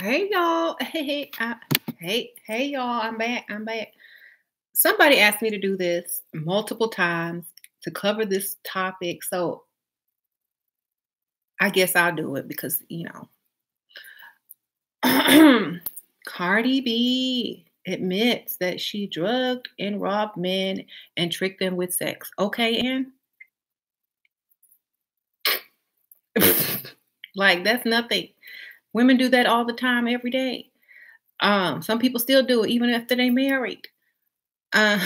Hey y'all. Hey y'all. I'm back. Somebody asked me to do this multiple times to cover this topic, so I guess I'll do it because, Cardi B admits that she drugged and robbed men and tricked them with sex. Okay, Ann? Like that's nothing. Women do that all the time, every day. Some people still do it even after they married. Uh,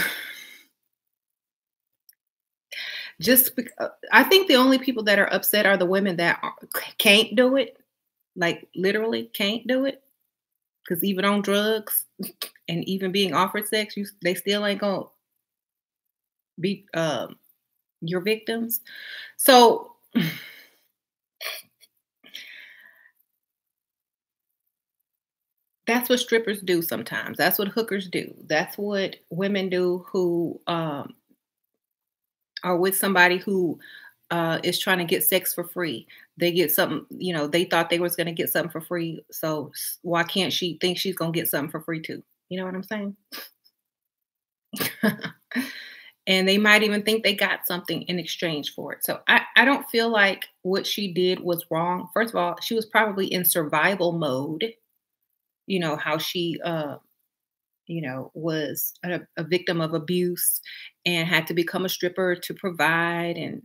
I think the only people that are upset are the women that can't do it, like literally can't do it, because even on drugs and even being offered sex, they still ain't gonna be your victims. So that's what strippers do sometimes. That's what hookers do. That's what women do who are with somebody who is trying to get sex for free. They get something, they thought they was going to get something for free. So why can't she think she's going to get something for free too? You know what I'm saying? And they might even think they got something in exchange for it. So I don't feel like what she did was wrong. First of all, she was probably in survival mode. You know, how she was a victim of abuse and had to become a stripper to provide and,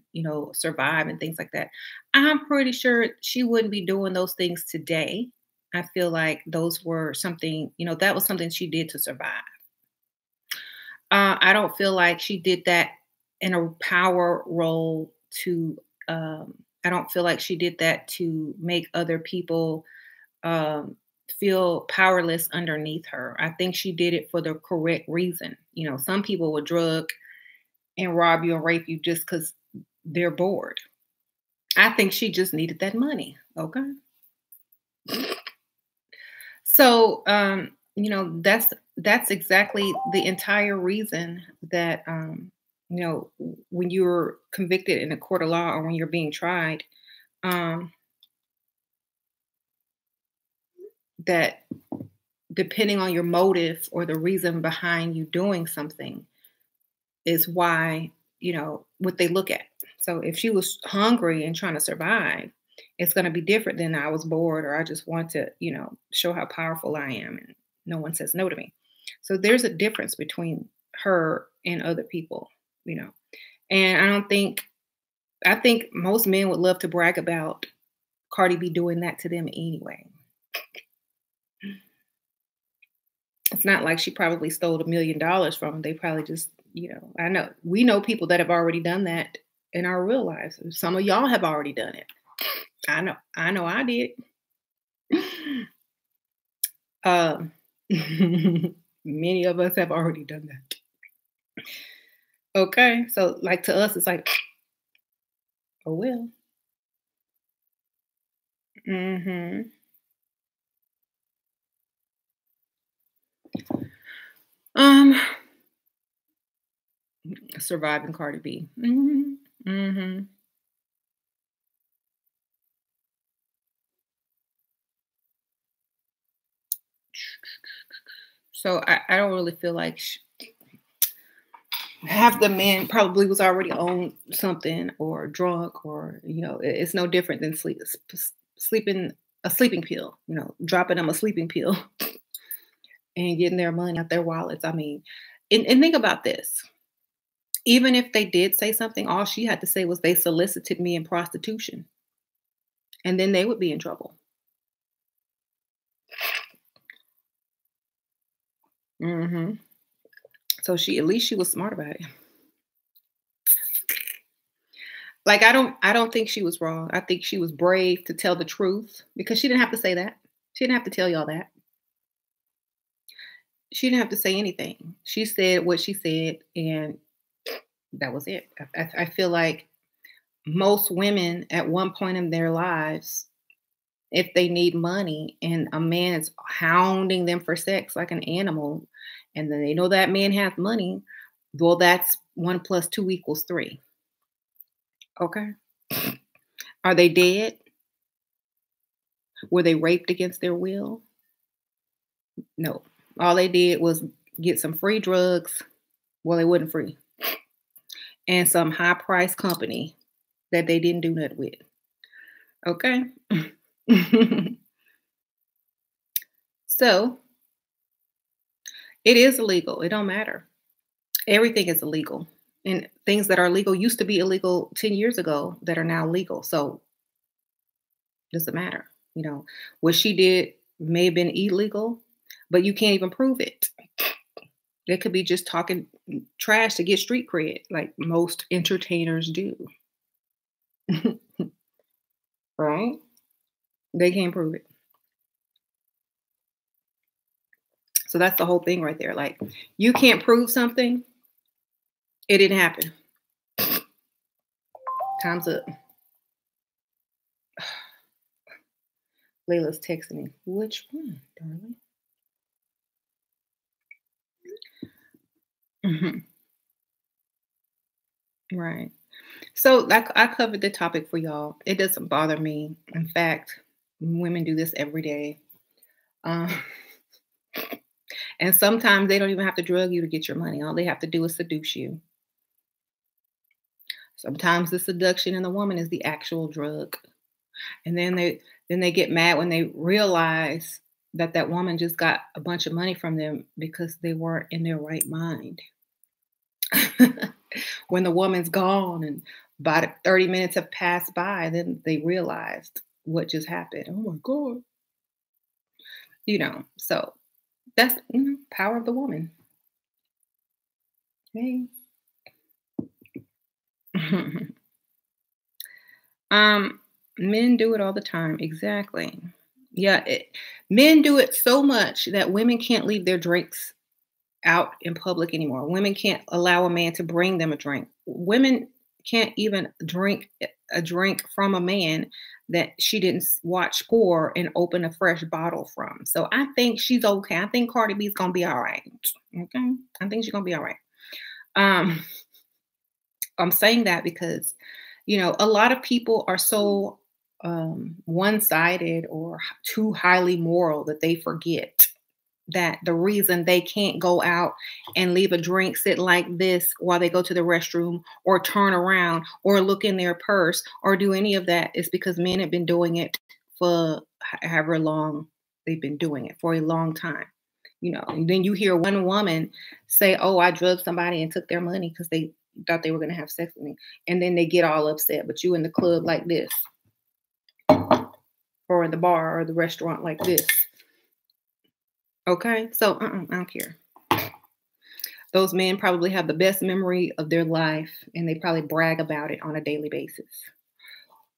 survive and things like that. I'm pretty sure she wouldn't be doing those things today. I feel like those were something, that was something she did to survive. I don't feel like she did that in a power role to, I don't feel like she did that to make other people um, feel powerless underneath her. I think she did it for the correct reason. Some people would drug and rob you and rape you just because they're bored. I think she just needed that money. Okay. So, that's exactly the entire reason that, when you're convicted in a court of law or when you're being tried, um, that depending on your motive or the reason behind you doing something is why, what they look at. So if she was hungry and trying to survive, it's going to be different than I was bored or I just want to, show how powerful I am and no one says no to me. So there's a difference between her and other people, you know. And I think most men would love to brag about Cardi B doing that to them anyway. It's not like she probably stole $1 million from them. They probably just, I know we know people that have already done that in our real lives. Some of y'all have already done it. I know I did. Um, many of us have already done that. Okay. So like to us, it's like, oh well. Hmm. Um, surviving Cardi B. Hmm. So I don't really feel like half the men probably was already on something or drunk or it's no different than sleeping a sleeping pill, dropping them a sleeping pill and getting their money out their wallets. I mean, and think about this. Even if they did say something, all she had to say was they solicited me in prostitution, and then they would be in trouble. Hmm. So at least she was smart about it. Like I don't think she was wrong. I think she was brave to tell the truth because she didn't have to say that. She didn't have to tell y'all that. She didn't have to say anything. She said what she said, and that was it. I feel like most women at one point in their lives, if they need money and a man is hounding them for sex like an animal, and then they know that man has money, well, that's 1 + 2 = 3. Okay. Are they dead? Were they raped against their will? No. All they did was get some free drugs. Well, it wasn't free. And some high price company that they didn't do nothing with. Okay. So it is illegal. It don't matter. Everything is illegal. And things that are legal used to be illegal 10 years ago that are now legal. So doesn't matter. What she did may have been illegal, but you can't even prove it. They could be just talking trash to get street cred, like most entertainers do. Right? They can't prove it. So that's the whole thing right there. Like, you can't prove something, it didn't happen. Time's up. Layla's texting me. Which one, darling? Right. So I covered the topic for y'all. It doesn't bother me. In fact, women do this every day. Um, and sometimes they don't even have to drug you to get your money. All they have to do is seduce you. Sometimes the seduction in the woman is the actual drug. And then they get mad when they realize that woman just got a bunch of money from them because they weren't in their right mind. When the woman's gone and about 30 minutes have passed by, then they realized what just happened. Oh my God. So that's power of the woman. Hey. Men do it all the time. Exactly. Yeah. Men do it so much that women can't leave their drinks out in public anymore. Women can't allow a man to bring them a drink. Women can't even drink a drink from a man that she didn't watch pour and open a fresh bottle from. So I think she's okay. I think Cardi B's gonna be all right. Okay. I think she's gonna be all right. I'm saying that because, a lot of people are so one-sided or too highly moral that they forget that the reason they can't go out and leave a drink sit like this while they go to the restroom or turn around or look in their purse or do any of that is because men have been doing it for however long they've been doing it for a long time. And then you hear one woman say, "Oh, I drugged somebody and took their money because they thought they were going to have sex with me." And then they get all upset, but you in the club like this or in the bar or the restaurant like this. Okay, so I don't care. Those men probably have the best memory of their life, and they probably brag about it on a daily basis.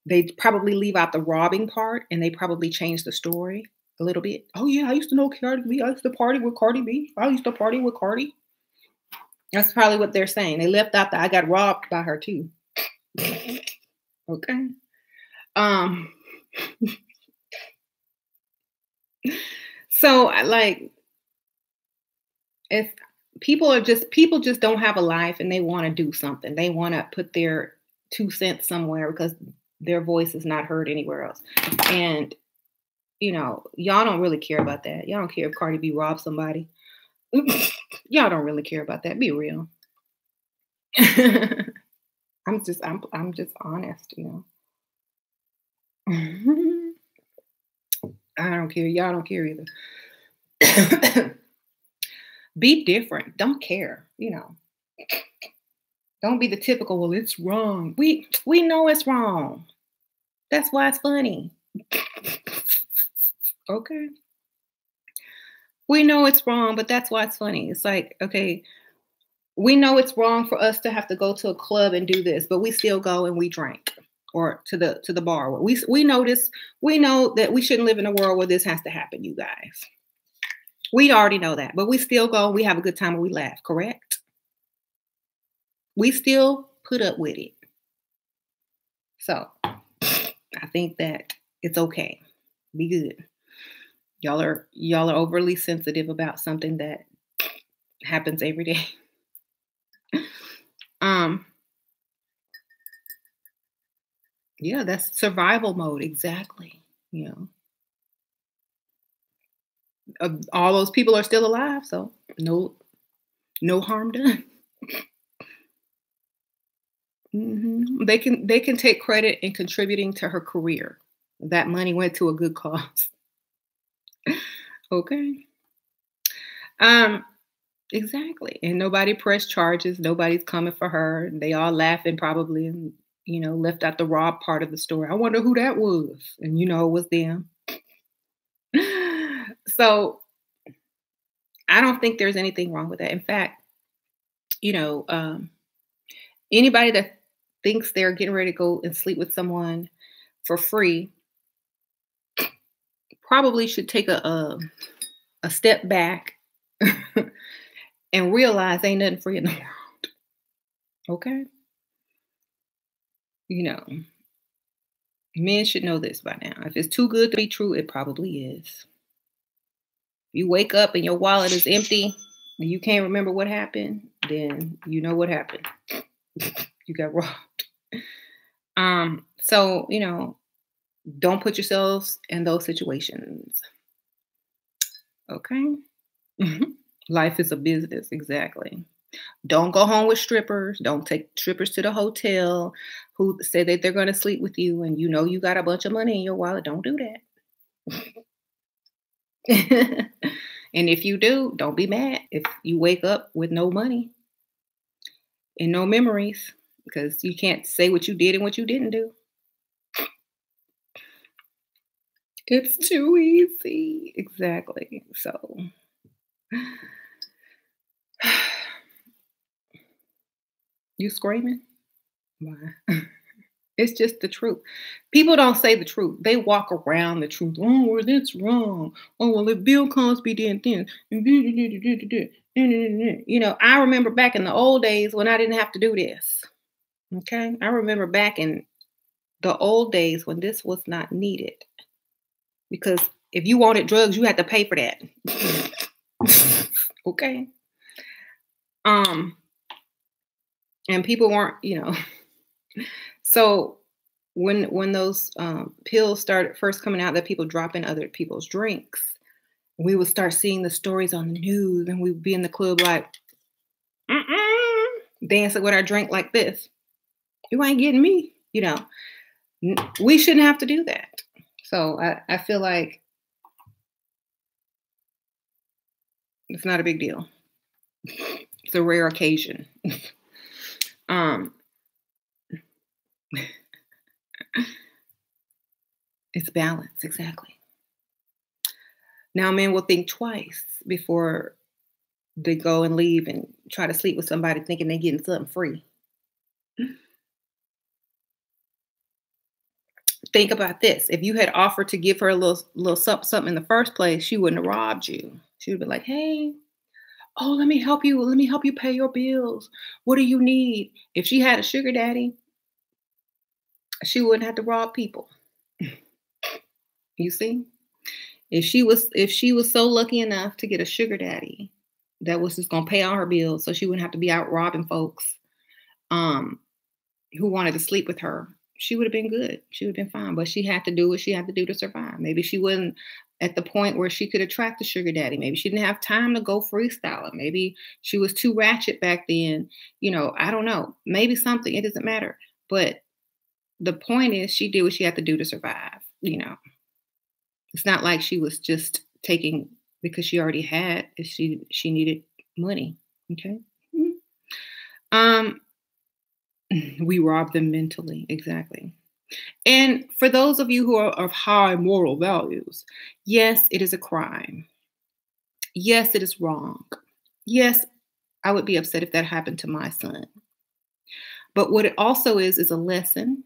They probably leave out the robbing part, and they probably change the story a little bit. Oh yeah, I used to know Cardi B. I used to party with Cardi B. I used to party with Cardi. That's probably what they're saying. They left out that I got robbed by her too. Okay. So if people just don't have a life and they want to do something. They want to put their 2 cents somewhere because their voice is not heard anywhere else. And y'all don't really care about that. Y'all don't care if Cardi B robbed somebody. Y'all don't really care about that. Be real. I'm just honest, I don't care. Y'all don't care either. Be different. Don't care. Don't be the typical, well, it's wrong. We know it's wrong. That's why it's funny. Okay. We know it's wrong, but that's why it's funny. It's like, okay, we know it's wrong for us to have to go to a club and do this, but we still go and we drink or to the bar. We know this. We know that we shouldn't live in a world where this has to happen, you guys. We already know that, but we still go. We have a good time and we laugh, correct? We still put up with it. So I think that it's okay. Be good. Y'all are overly sensitive about something that happens every day. Yeah, that's survival mode. Exactly. All those people are still alive, so no harm done. They can take credit in contributing to her career. That money went to a good cause. Okay. Um, exactly. And nobody pressed charges. Nobody's coming for her. They all laughing probably and left out the raw part of the story. I wonder who that was. And it was them. So I don't think there's anything wrong with that. In fact, you know, um, anybody that thinks they're getting ready to go and sleep with someone for free probably should take a step back and realize ain't nothing free in the world. Okay. You know, men should know this by now. If it's too good to be true, it probably is. You wake up and your wallet is empty and you can't remember what happened, then you know what happened. You got robbed. So, don't put yourselves in those situations. Okay. Mhm. Life is a business, exactly. Don't go home with strippers. Don't take strippers to the hotel who say that they're going to sleep with you and you got a bunch of money in your wallet. Don't do that. And if you do, don't be mad if you wake up with no money and no memories because you can't say what you did and what you didn't do. It's too easy. Exactly. So, you screaming? Why? It's just the truth. People don't say the truth. They walk around the truth. Oh, well, that's wrong. Oh, well, if Bill Cosby did this. I remember back in the old days when I didn't have to do this. Okay. I remember back in the old days when this was not needed. Because if you wanted drugs, you had to pay for that. Okay. Um, and people weren't, So when those pills started first coming out that people drop in other people's drinks, we would start seeing the stories on the news, and we'd be in the club like, dancing with our drink like this. You ain't getting me. We shouldn't have to do that. So I feel like it's not a big deal. It's a rare occasion. um, it's balance, exactly. Now men will think twice before they go and leave and try to sleep with somebody thinking they're getting something free. Think about this. If you had offered to give her a little something in the first place, she wouldn't have robbed you. She would be like, hey, oh, let me help you. Let me help you pay your bills. What do you need? If she had a sugar daddy, she wouldn't have to rob people. You see? If she was so lucky enough to get a sugar daddy that was just gonna pay all her bills so she wouldn't have to be out robbing folks um who wanted to sleep with her, she would have been good. She would have been fine. But she had to do what she had to do to survive. Maybe she wasn't at the point where she could attract a sugar daddy. Maybe she didn't have time to go freestyling. Maybe she was too ratchet back then. I don't know. Maybe something. It doesn't matter. But the point is she did what she had to do to survive. It's not like she was just taking because she already had. She needed money. Okay. Mhm. Um, we rob them mentally. Exactly. And for those of you who are of high moral values, yes, it is a crime. Yes, it is wrong. Yes, I would be upset if that happened to my son. But what it also is a lesson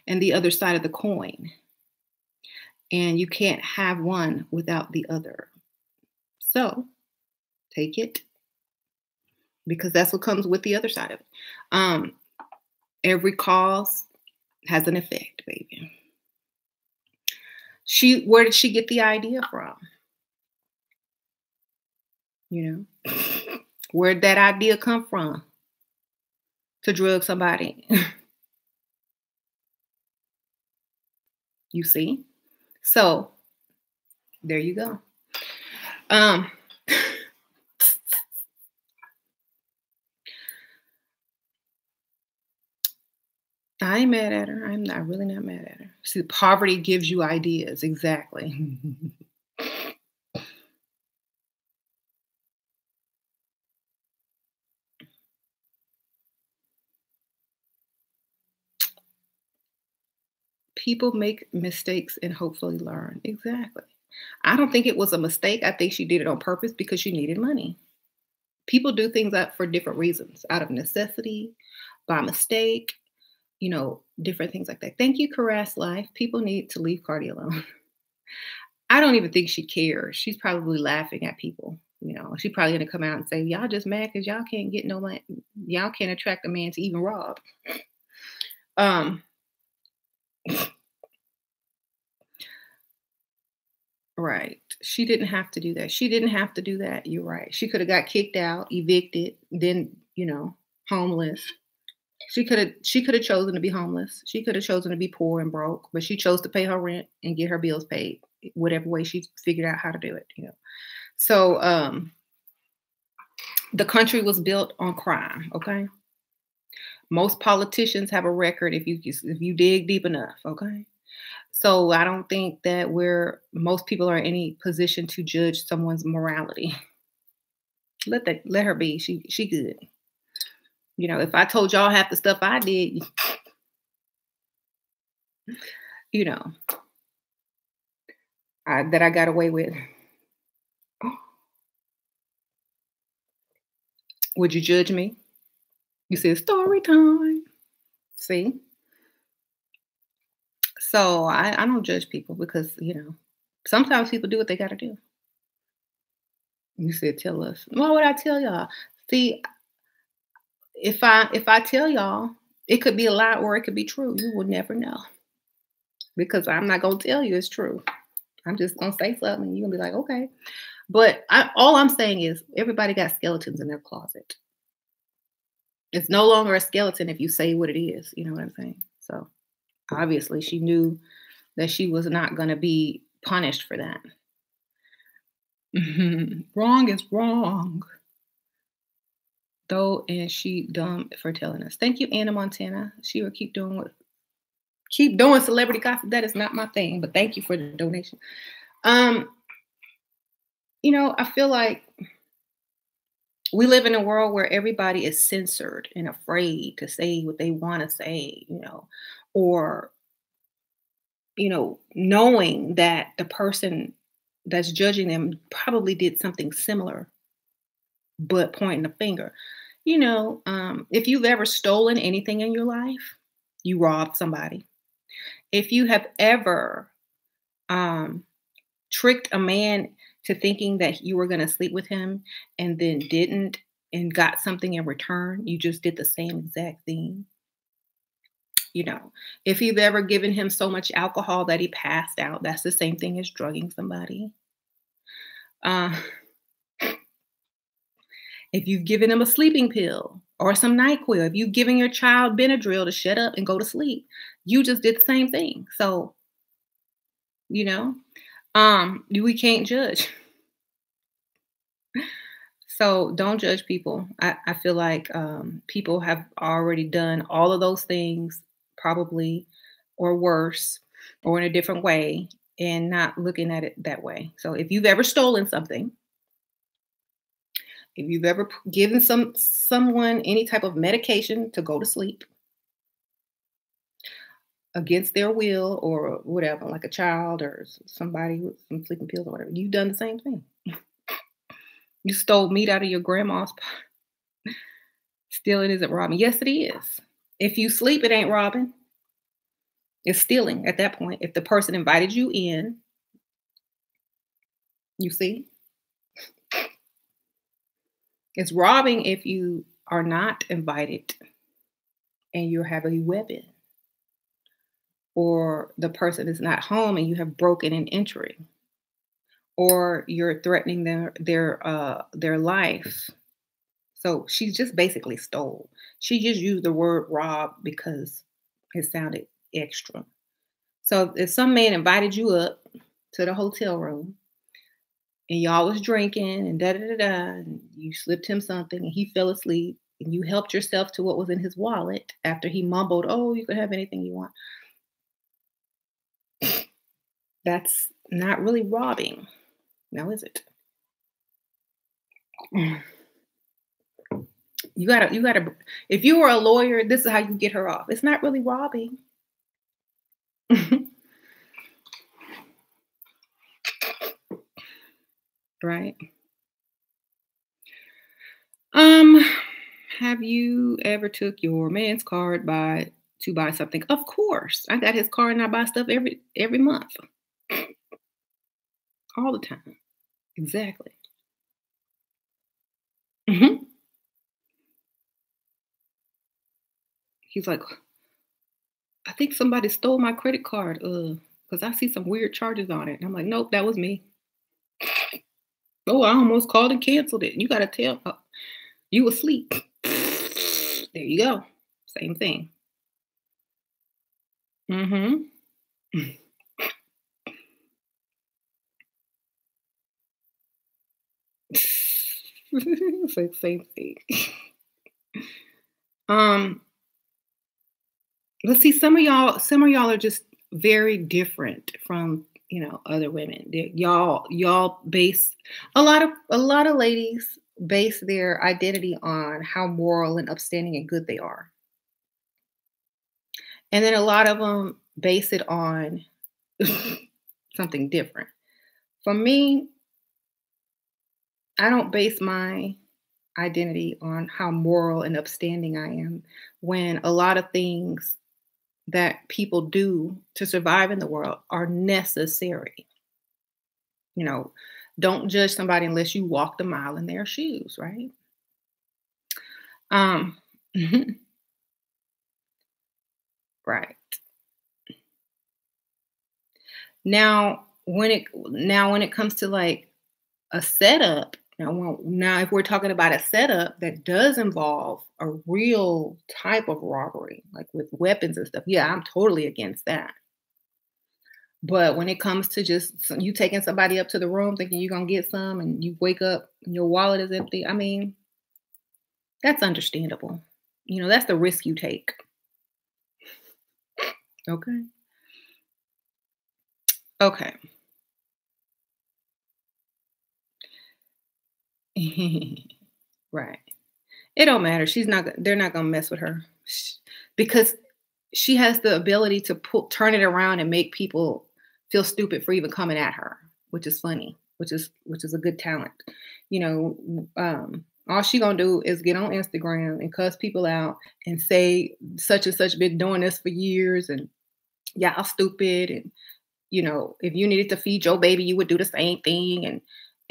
and the other side of the coin. And you can't have one without the other. So take it because that's what comes with the other side of it. Every cause has an effect, baby. Where did she get the idea from? Where'd that idea come from to drug somebody? You see? So There you go. Um, I ain't mad at her. I'm not really not mad at her. See, poverty gives you ideas. Exactly. People make mistakes and hopefully learn. Exactly. I don't think it was a mistake. I think she did it on purpose because she needed money. People do things out for different reasons, out of necessity, by mistake, different things like that. Thank you, Caress Life. People need to leave Cardi alone. I don't even think she cares. She's probably laughing at people. She probably gonna come out and say, "Y'all just mad because y'all can't get no man. Y'all can't attract a man to even rob." Um, right. She didn't have to do that. She didn't have to do that. You're right. She could have got kicked out, evicted, then homeless. She could have chosen to be homeless. She could have chosen to be poor and broke, but she chose to pay her rent and get her bills paid, whatever way she figured out how to do it. So the country was built on crime, okay? Most politicians have a record if you dig deep enough, okay? So I don't think that most people are in any position to judge someone's morality. Let her be. She good. If I told y'all half the stuff I did, you know, that I got away with, would you judge me? You said story time. See? So I don't judge people because, sometimes people do what they gotta do. You said tell us. Why would I tell y'all? See, if I tell y'all, it could be a lie or it could be true. You will never know. Because I'm not gonna tell you it's true. I'm just gonna say something and you're gonna be like, okay. But all I'm saying is everybody got skeletons in their closet. It's no longer a skeleton if you say what it is. You know what I'm saying? So obviously she knew that she was not gonna be punished for that. Wrong is wrong. Though, and she dumb for telling us. Thank you, Anna Montana. She will keep doing celebrity gossip. That is not my thing, but thank you for the donation. Um, I feel like we live in a world where everybody is censored and afraid to say what they want to say, or knowing that the person that's judging them probably did something similar, but pointing the finger. If you've ever stolen anything in your life, you robbed somebody. If you have ever um, tricked a man to thinking that you were going to sleep with him and then didn't and got something in return, you just did the same exact thing. If you've ever given him so much alcohol that he passed out, that's the same thing as drugging somebody. Uh, if you've given him a sleeping pill or some NyQuil, if you've given your child Benadryl to shut up and go to sleep, you just did the same thing. So, you know, we can't judge. So don't judge people. I feel like people have already done all of those things, probably, or worse, or in a different way, and not looking at it that way. So if you've ever stolen something, if you've ever given someone any type of medication to go to sleep against their will or whatever, like a child or somebody with some sleeping pills or whatever, you've done the same thing. You stole meat out of your grandma's pot. Stealing isn't robbing. Yes, it is. If you sleep, it ain't robbing. It's stealing at that point. If the person invited you in, you see, it's robbing if you are not invited and you have a weapon, or the person is not home and you have broken and entering, or you're threatening their life. So she just basically stole. She just used the word rob because it sounded extra. So if some man invited you up to the hotel room and y'all was drinking and da da da da, and you slipped him something and he fell asleep and you helped yourself to what was in his wallet after he mumbled, "Oh, you can have anything you want." That's not really robbing, now is it? Mm. You gotta if you were a lawyer, this is how you get her off. It's not really robbing. Right. Um, have you ever took your man's card to buy something? Of course. I got his card and I buy stuff every month. All the time. Exactly. Mhm. He's like, I think somebody stole my credit card, because I see some weird charges on it. And I'm like, nope, that was me. Oh, I almost called and canceled it. You gotta tell you asleep. There you go. Same thing. Mm-hmm. It's like same thing. Um, let's see, some of y'all are just very different from, other women. Y'all base a lot of ladies base their identity on how moral and upstanding and good they are. And then a lot of them base it on something different. For me, I don't base my identity on how moral and upstanding I am when a lot of things that people do to survive in the world are necessary. You know, don't judge somebody unless you walk the mile in their shoes, right? Um, right. Now when it comes to like a setup, now if we're talking about a setup that does involve a real type of robbery, like with weapons and stuff, yeah, I'm totally against that. But when it comes to just you taking somebody up to the room thinking you're gonna get some and you wake up and your wallet is empty, I mean, that's understandable. That's the risk you take. Okay. Okay. Right. It don't matter. They're not gonna mess with her because she has the ability to turn it around and make people feel stupid for even coming at her, which is funny, which is a good talent. All she gonna do is get on Instagram and cuss people out and say such and such been doing this for years and y'all stupid and if you needed to feed your baby, you would do the same thing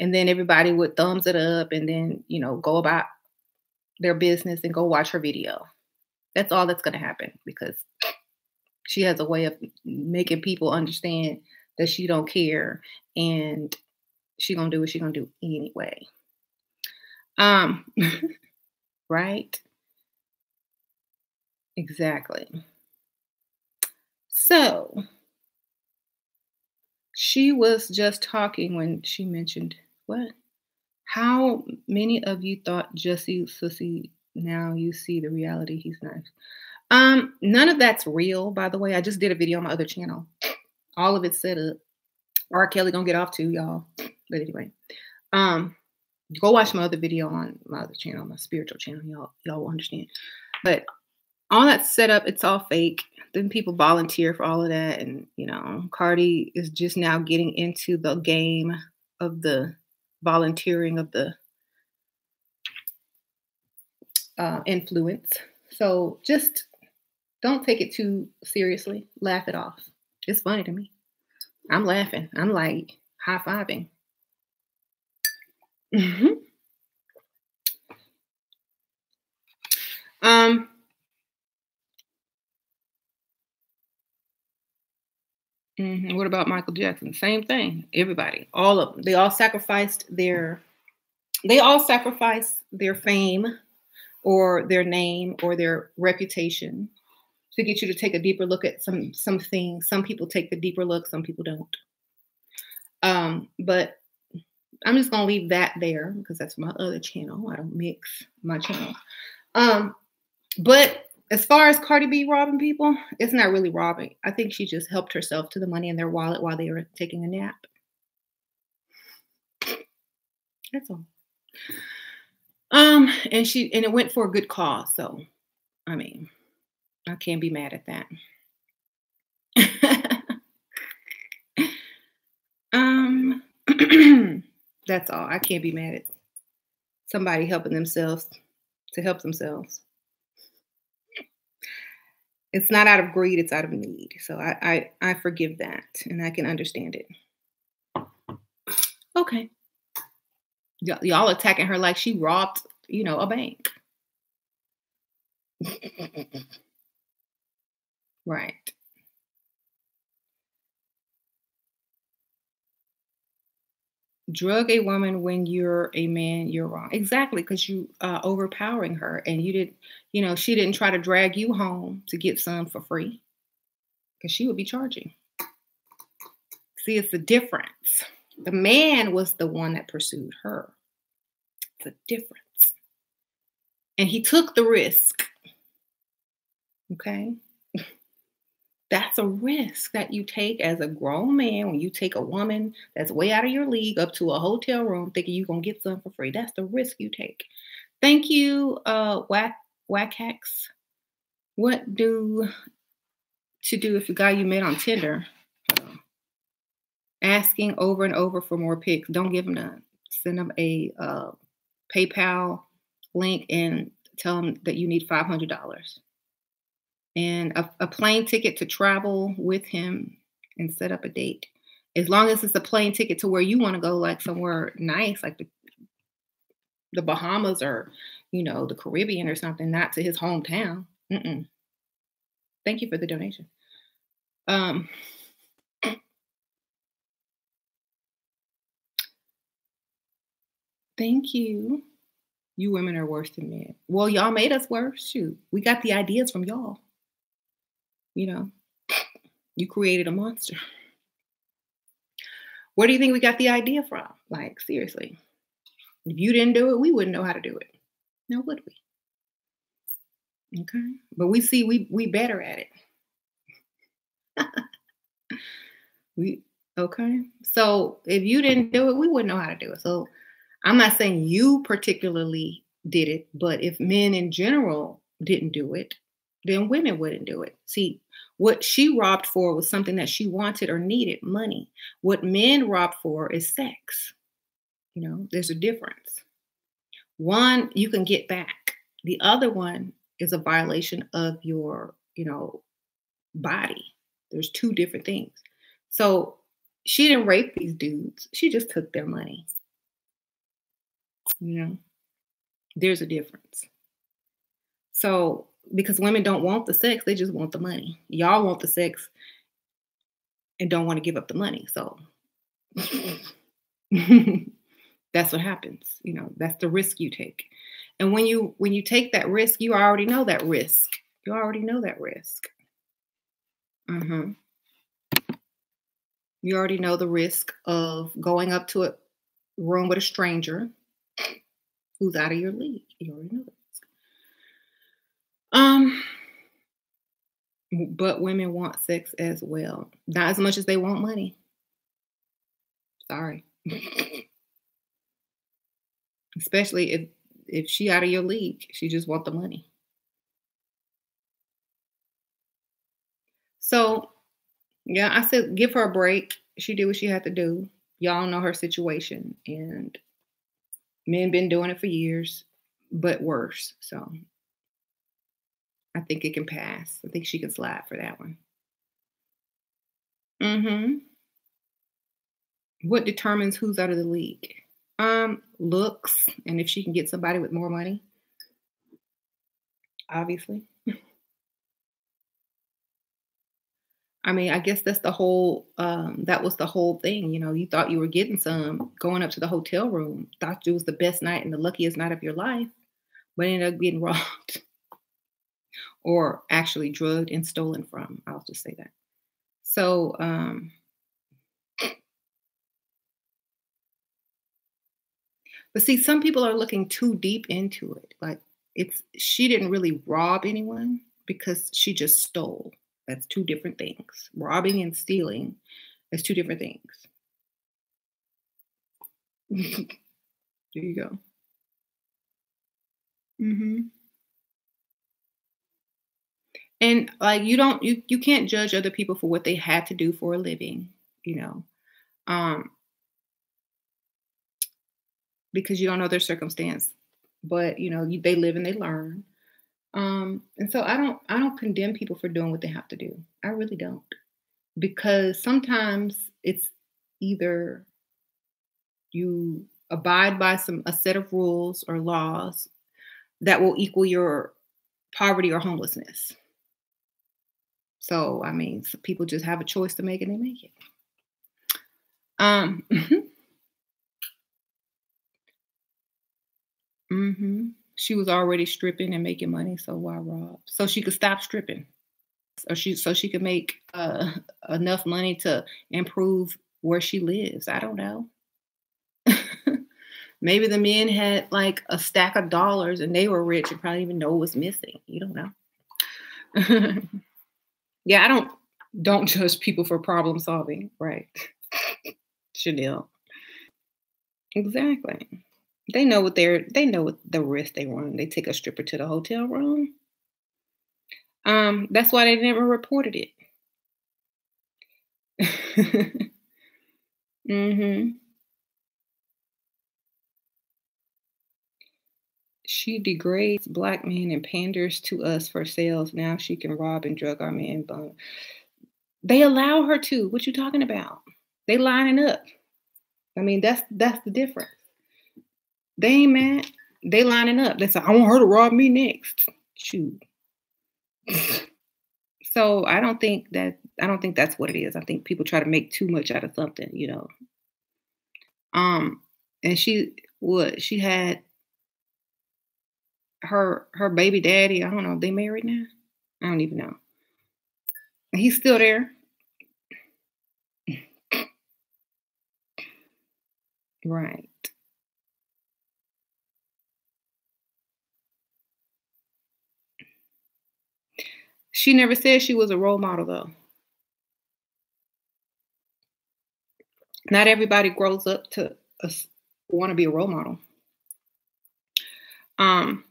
and then everybody would thumbs it up and then go about their business and go watch her video. That's all that's gonna happen because she has a way of making people understand that she don't care and she gonna do what she gonna do anyway. Um, right? Exactly. So she was just talking when she mentioned what? How many of you thought Jesse Sussy? Now you see the reality. He's nice. None of that's real, by the way. I just did a video on my other channel. All of it's set up. R. Kelly gonna get off too, y'all. But anyway, um, go watch my other video on my other channel, my spiritual channel. Y'all will understand. But all that's set up, it's all fake. Then people volunteer for all of that, and Cardi is just now getting into the game of the volunteering of the influence. So just don't take it too seriously. Laugh it off. It's funny to me. I'm laughing. I'm like high fiving. Hmm. Um. What about Michael Jackson? Same thing. Everybody, all of them. They all sacrificed their fame or their name or their reputation to get you to take a deeper look at some things. Some people take the deeper look. Some people don't. But I'm just gonna leave that there because that's my other channel. I don't mix my channels. Um, but as far as Cardi B robbing people, it's not really robbing. I think she just helped herself to the money in their wallet while they were taking a nap. That's all. And it went for a good cause. So I mean, I can't be mad at that. um, that's all. I can't be mad at somebody helping themselves to help themselves. It's not out of greed, it's out of need. So I forgive that and I can understand it. Okay. Y'all attacking her like she robbed, a bank. Right. Drug a woman when you're a man, you're wrong. Exactly, because you overpowering her and you didn't, she didn't try to drag you home to get some for free because she would be charging. See, it's the difference. The man was the one that pursued her. It's a difference. And he took the risk. Okay. That's a risk that you take as a grown man when you take a woman that's way out of your league up to a hotel room thinking you're going to get some for free. That's the risk you take. Thank you, Whack Hacks. What to do if the guy you met on Tinder asking over and over for more pics? Don't give him none. Send him a PayPal link and tell him that you need $500 and a plane ticket to travel with him and set up a date. As long as it's a plane ticket to where you want to go, like somewhere nice, like the Bahamas or, the Caribbean or something, not to his hometown. Mm-mm. Thank you for the donation. Thank you. You women are worse than men. Well, y'all made us worse. Shoot. We got the ideas from y'all. You created a monster. Where do you think we got the idea from? Like, seriously. If you didn't do it, we wouldn't know how to do it. Now, would we? Okay. But we see we better at it. Okay. So if you didn't do it, we wouldn't know how to do it. So I'm not saying you particularly did it, but if men in general didn't do it, then women wouldn't do it. See, what she robbed for was something that she wanted or needed, money. What men rob for is sex. There's a difference. One, you can get back. The other one is a violation of your, body. There's two different things. So she didn't rape these dudes. She just took their money. There's a difference. So because women don't want the sex, they just want the money. Y'all want the sex and don't want to give up the money. So that's what happens. That's the risk you take. And when you take that risk, you already know that risk. You already know that risk. You already know the risk of going up to a room with a stranger who's out of your league. You already know that. But women want sex as well. Not as much as they want money. Sorry. Especially if she out of your league. She just want the money. So, yeah, I said give her a break. She did what she had to do. Y'all know her situation. And men been doing it for years, but worse. So I think it can pass. I think she can slide for that one. What determines who's out of the league? Looks, and if she can get somebody with more money, obviously. I mean, I guess that's the whole, that was the whole thing. You thought you were getting some going up to the hotel room, thought it was the best night and the luckiest night of your life, but ended up getting robbed or actually drugged and stolen from. I'll just say that. So, But see, some people are looking too deep into it. Like she didn't really rob anyone because she just stole. That's two different things. Robbing and stealing is two different things. There you go. Hmm. And like you can't judge other people for what they had to do for a living, you know, um, because you don't know their circumstance. But they live and they learn. And so I don't condemn people for doing what they have to do. I really don't. Because sometimes it's either you abide by a set of rules or laws that will equal your poverty or homelessness. So I mean, people just have a choice to make and they make it. Hmm. She was already stripping and making money, so why rob? So she could stop stripping, or she could make enough money to improve where she lives. I don't know. Maybe the men had like a stack of dollars and they were rich and probably even know what's missing. You don't know. Yeah, I don't judge people for problem solving, right? Chanel. Exactly. They know what the risk they run. They take a stripper to the hotel room. That's why they never reported it. Hmm. She degrades black men and panders to us for sales. Now she can rob and drug our men. Bum. They allow her to. What you talking about? They lining up. I mean, that's the difference. They ain't mad. They lining up. They say, I want her to rob me next. Shoot. So I don't think that's what it is. I think people try to make too much out of something. Um, and she had her baby daddy. I don't know. They married now. I don't even know. He's still there. Right. She never said she was a role model though. Not everybody grows up to want to be a role model. Um,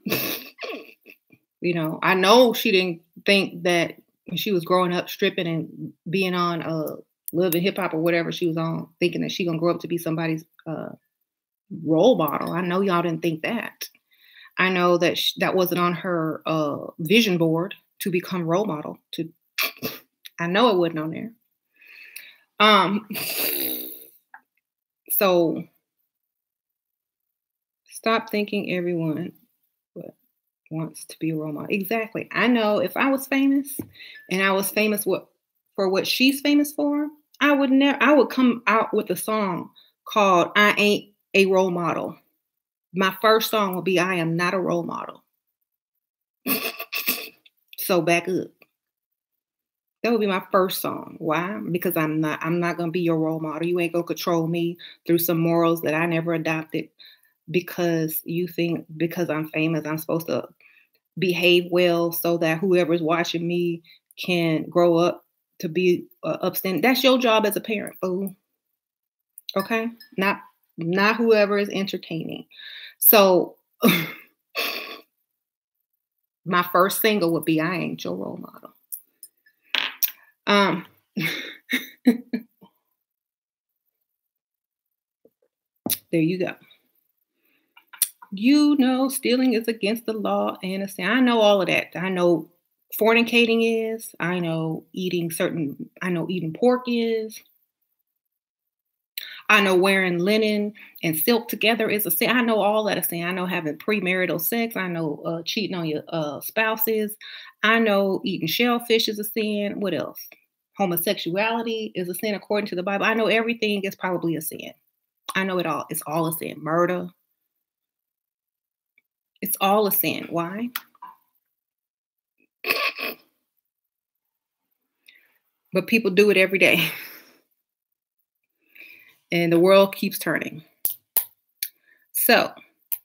I know she didn't think that when she was growing up stripping and being on Love and Hip Hop or whatever she was on, thinking that she gonna grow up to be somebody's role model. I know y'all didn't think that. I know that that wasn't on her vision board to become role model. I know it wasn't on there. Um, so stop thinking everyone wants to be a role model. Exactly. I know if I was famous and I was famous for what she's famous for, I would come out with a song called I Ain't a Role Model. My first song will be I Am Not a Role Model. So back up. That would be my first song. Why? Because I'm not gonna be your role model. You ain't gonna control me through some morals that I never adopted because you think because I'm famous, I'm supposed to behave well so that whoever's watching me can grow up to be upstanding. That's your job as a parent, fool. Okay, not whoever is entertaining. So my first single would be "I Ain't Your Role Model." Um, there you go. Stealing is against the law and a sin. I know all of that. I know fornicating is. I know eating pork is. I know wearing linen and silk together is a sin. I know all that is a sin. I know having premarital sex. I know cheating on your spouses. I know eating shellfish is a sin. What else? Homosexuality is a sin according to the Bible. I know everything is probably a sin. I know it all. It's all a sin. Murder. It's all a sin. Why? But people do it every day. And the world keeps turning. So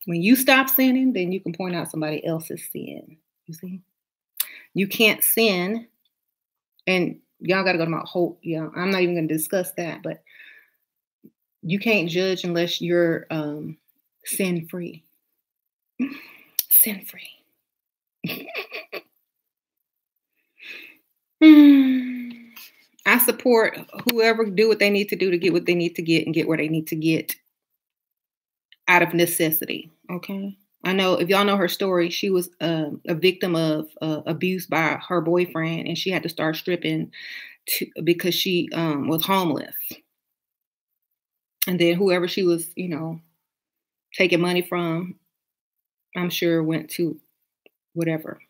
when you stop sinning, then you can point out somebody else's sin. You see? You can't sin, and y'all got to go to my whole, I'm not even going to discuss that, but you can't judge unless you're sin free. Sin free. I support whoever do what they need to do to get what they need to get and get where they need to get out of necessity. Okay. I know if y'all know her story, she was a victim of abuse by her boyfriend, and she had to start stripping because she was homeless. And then whoever she was, taking money from, I'm sure went to whatever,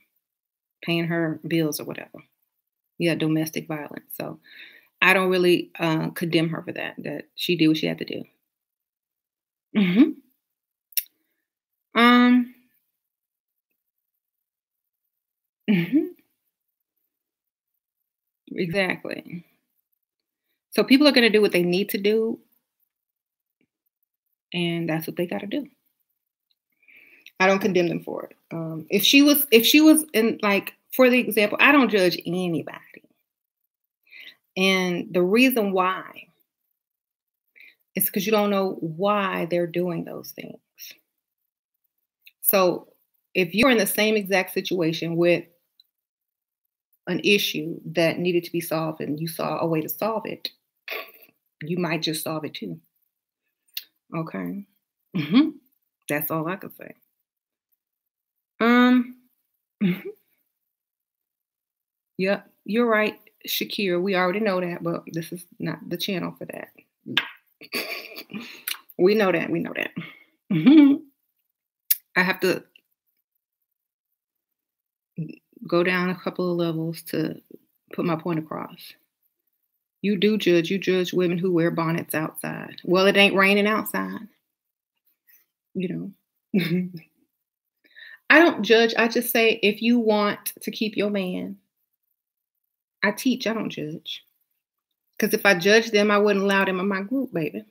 paying her bills or whatever. Yeah, domestic violence. So I don't really condemn her for that. That she did what she had to do. hmm Um. mhm, Exactly. So people are going to do what they need to do, and that's what they got to do. I don't condemn them for it. If she was in, like, for the example, I don't judge anybody, and the reason why is because you don't know why they're doing those things. So if you're in the same exact situation with an issue that needed to be solved and you saw a way to solve it, you might just solve it too. Okay. hmm That's all I can say. Um. mhm, Yep, you're right, Shakira. We already know that, but this is not the channel for that. We know that. We know that. Mhm. I have to go down a couple of levels to put my point across. You do judge. You judge women who wear bonnets outside. Well, it ain't raining outside, you know. I don't judge. I just say if you want to keep your man, I teach. I don't judge. Because if I judge them, I wouldn't allow them in my group, baby.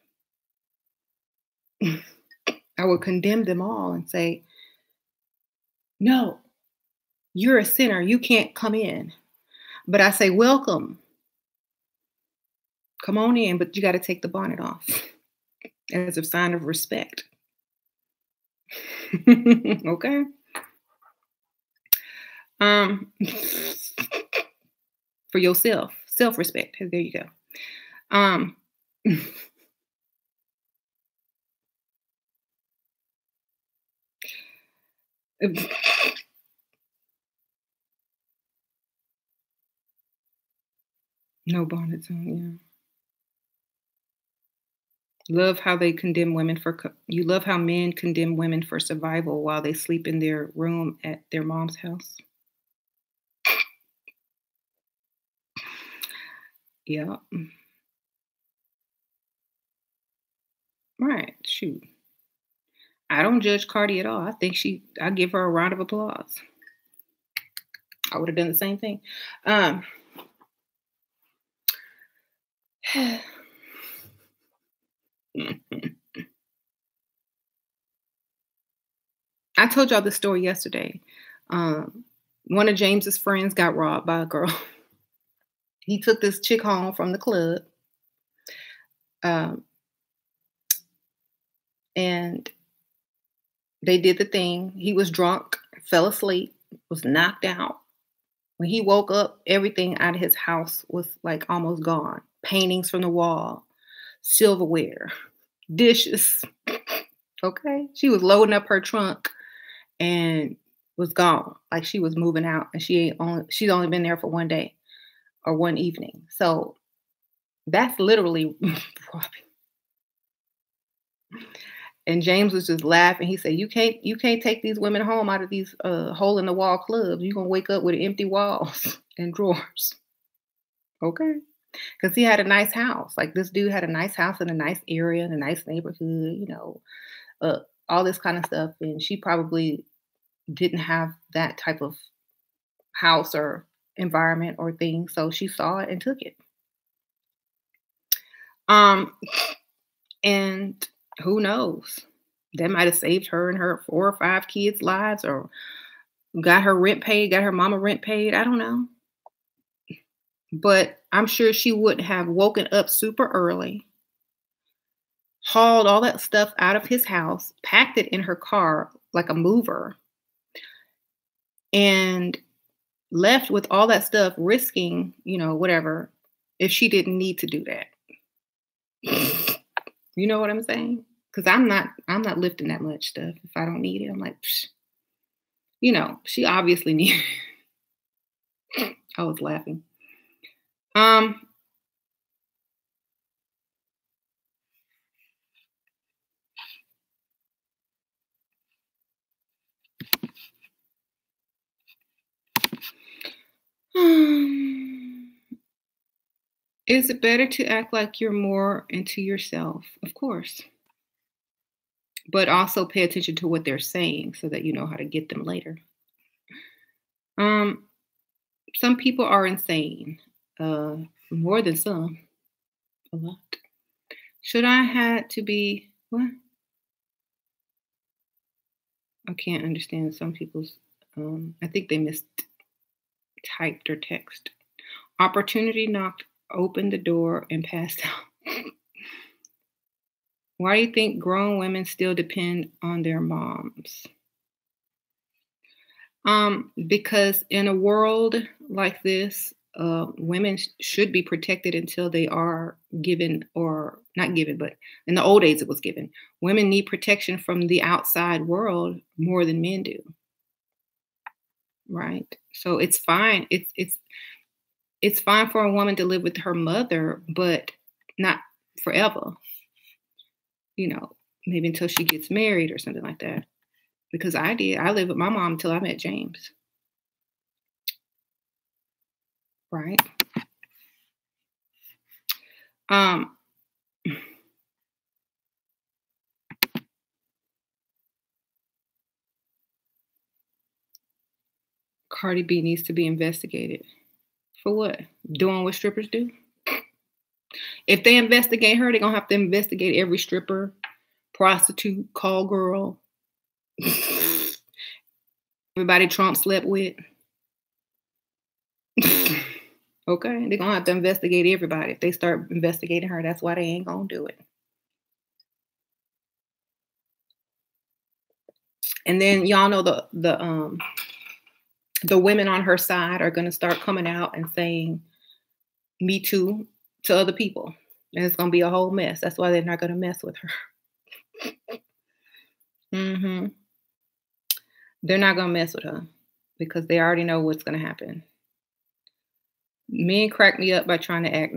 I would condemn them all and say, no, you're a sinner. You can't come in. But I say, welcome. Come on in, but you got to take the bonnet off as a sign of respect. Okay. Um, for yourself, self respect. There you go. Um, no bonnets on. Yeah. Love how they condemn women for. You love how men condemn women for survival while they sleep in their room at their mom's house. Yeah. Right. Shoot. I don't judge Cardi at all. I give her a round of applause. I would have done the same thing. Um, I told y'all this story yesterday. Um, one of James's friends got robbed by a girl. He took this chick home from the club, um, and they did the thing. He was drunk, fell asleep, was knocked out. When he woke up, everything out of his house was like almost gone. Paintings from the wall, silverware, dishes. Okay. She was loading up her trunk and was gone. Like she was moving out, and she's only been there for one day or one evening. So that's literally robbing. And James was just laughing. He said, you can't take these women home out of these hole in the wall clubs. You're gonna wake up with empty walls and drawers. Okay. Because he had a nice house. Like this dude had a nice house in a nice area, in a nice neighborhood, uh, all this kind of stuff. And she probably didn't have that type of house or environment or thing. So she saw it and took it. Um, and who knows? That might have saved her and her 4 or 5 kids' lives, or got her rent paid, got her mama rent paid. I don't know. But I'm sure she wouldn't have woken up super early, hauled all that stuff out of his house, packed it in her car like a mover, and left with all that stuff, risking, whatever, if she didn't need to do that. You know what I'm saying? Because I'm not lifting that much stuff if I don't need it. I'm like, psh, she obviously needed. I was laughing. Is it better to act like you're more into yourself? Of course. But also pay attention to what they're saying so that you know how to get them later. Um, some people are insane. More than some. A lot. Should I had to be what? I can't understand some people's I think they mistyped or text. Opportunity knocked open the door and passed out. Why do you think grown women still depend on their moms? Because in a world like this, women should be protected until they are given, or not given, but in the old days it was given. Women need protection from the outside world more than men do, right? So it's fine. It's fine for a woman to live with her mother, but not forever. Maybe until she gets married or something like that. Because I did. I lived with my mom until I met James. Right? Cardi B needs to be investigated. For what? Doing what strippers do? If they investigate her, they're going to have to investigate every stripper, prostitute, call girl, everybody Trump slept with. Okay, they're going to have to investigate everybody. If they start investigating her, that's why they ain't going to do it. And then y'all know the women on her side are going to start coming out and saying "Me Too" to other people, and it's going to be a whole mess. That's why they're not going to mess with her. They're not going to mess with her because they already know what's going to happen. Men crack me up by trying to act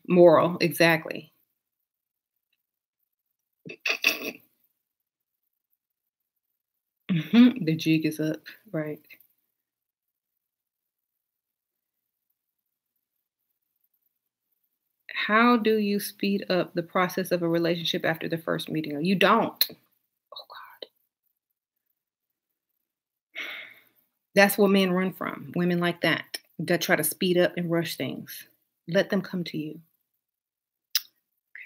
moral, exactly. The jig is up, right? How do you speed up the process of a relationship after the first meeting? You don't. Oh God. That's what men run from. Women like that try to speed up and rush things. Let them come to you.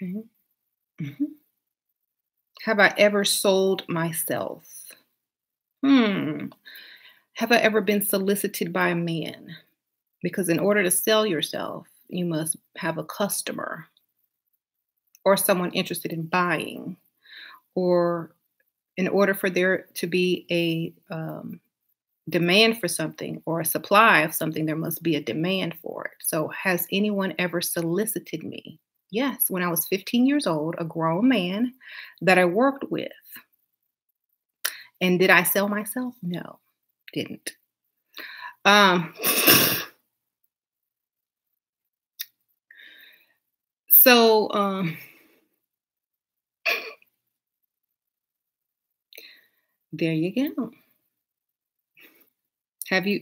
Okay. Have I ever sold myself? Have I ever been solicited by a man? Because in order to sell yourself, you must have a customer or someone interested in buying, or in order for there to be a demand for something or a supply of something, there must be a demand for it. So has anyone ever solicited me? Yes, when I was 15 years old, a grown man that I worked with. And did I sell myself? No, didn't. So there you go. Have you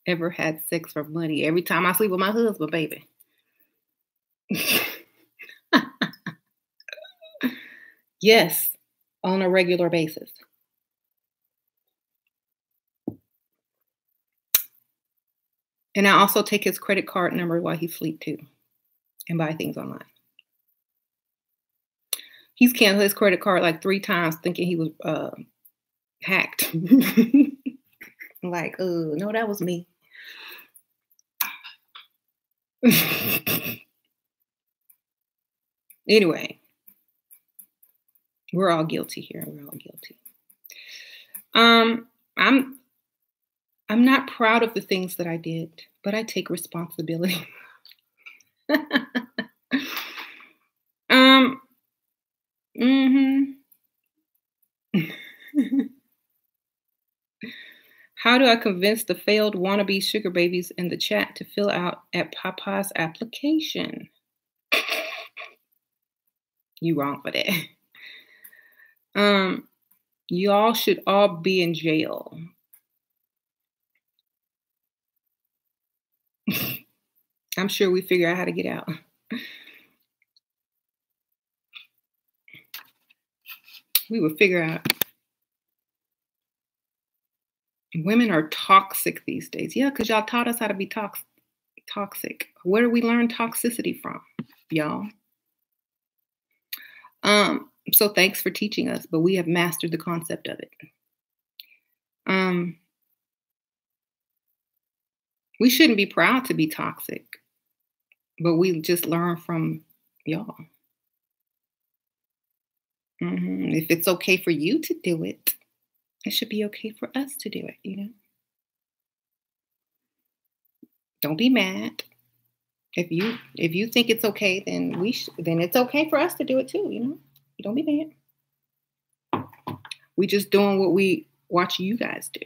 ever had sex for money? Every time I sleep with my husband, baby. Yes, on a regular basis. And I also take his credit card number while he sleep too, and buy things online. He's canceled his credit card like 3 times thinking he was hacked. Like, oh, no, that was me. Anyway, we're all guilty here. We're all guilty. I'm not proud of the things that I did, but I take responsibility. Mhm. How do I convince the failed wannabe sugar babies in the chat to fill out at Papa's application? You wrong for that. Y'all should all be in jail. I'm sure we figure out how to get out. We would figure out. Women are toxic these days. Yeah, because y'all taught us how to be toxic. Where do we learn toxicity from, y'all? So thanks for teaching us, but we have mastered the concept of it. We shouldn't be proud to be toxic, but we just learn from y'all. If it's okay for you to do it, it should be okay for us to do it, you know? Don't be mad. If you think it's okay, then then it's okay for us to do it too, you know? Don't be mad. We just doing what we watch you guys do.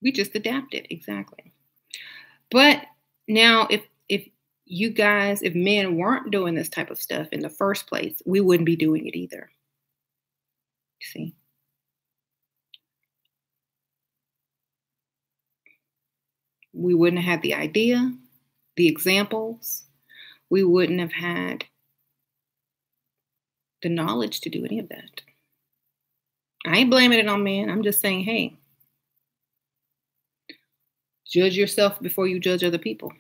We just adapted, exactly. But now if you guys, if men weren't doing this type of stuff in the first place, we wouldn't be doing it either. You see? We wouldn't have had the idea, the examples. We wouldn't have had the knowledge to do any of that. I ain't blaming it on men. I'm just saying, hey, judge yourself before you judge other people.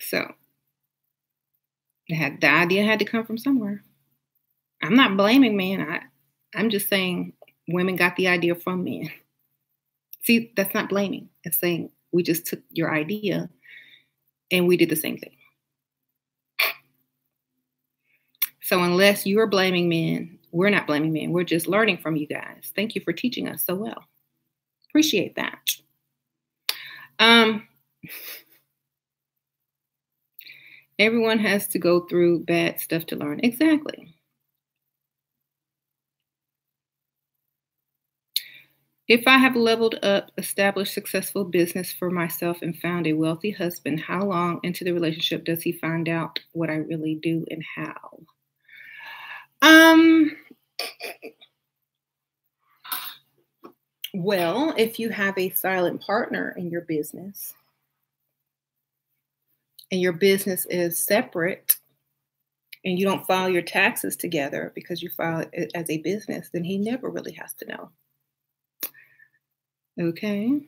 So the idea had to come from somewhere. I'm not blaming men. I'm just saying women got the idea from men. See, that's not blaming. It's saying we just took your idea and we did the same thing. So unless you're blaming men, we're not blaming men. We're just learning from you guys. Thank you for teaching us so well. Appreciate that. Everyone has to go through bad stuff to learn. Exactly. If I have leveled up, established successful business for myself, and found a wealthy husband, how long into the relationship does he find out what I really do and how? Well, if you have a silent partner in your business and your business is separate and you don't file your taxes together because you file it as a business, then he never really has to know. Okay.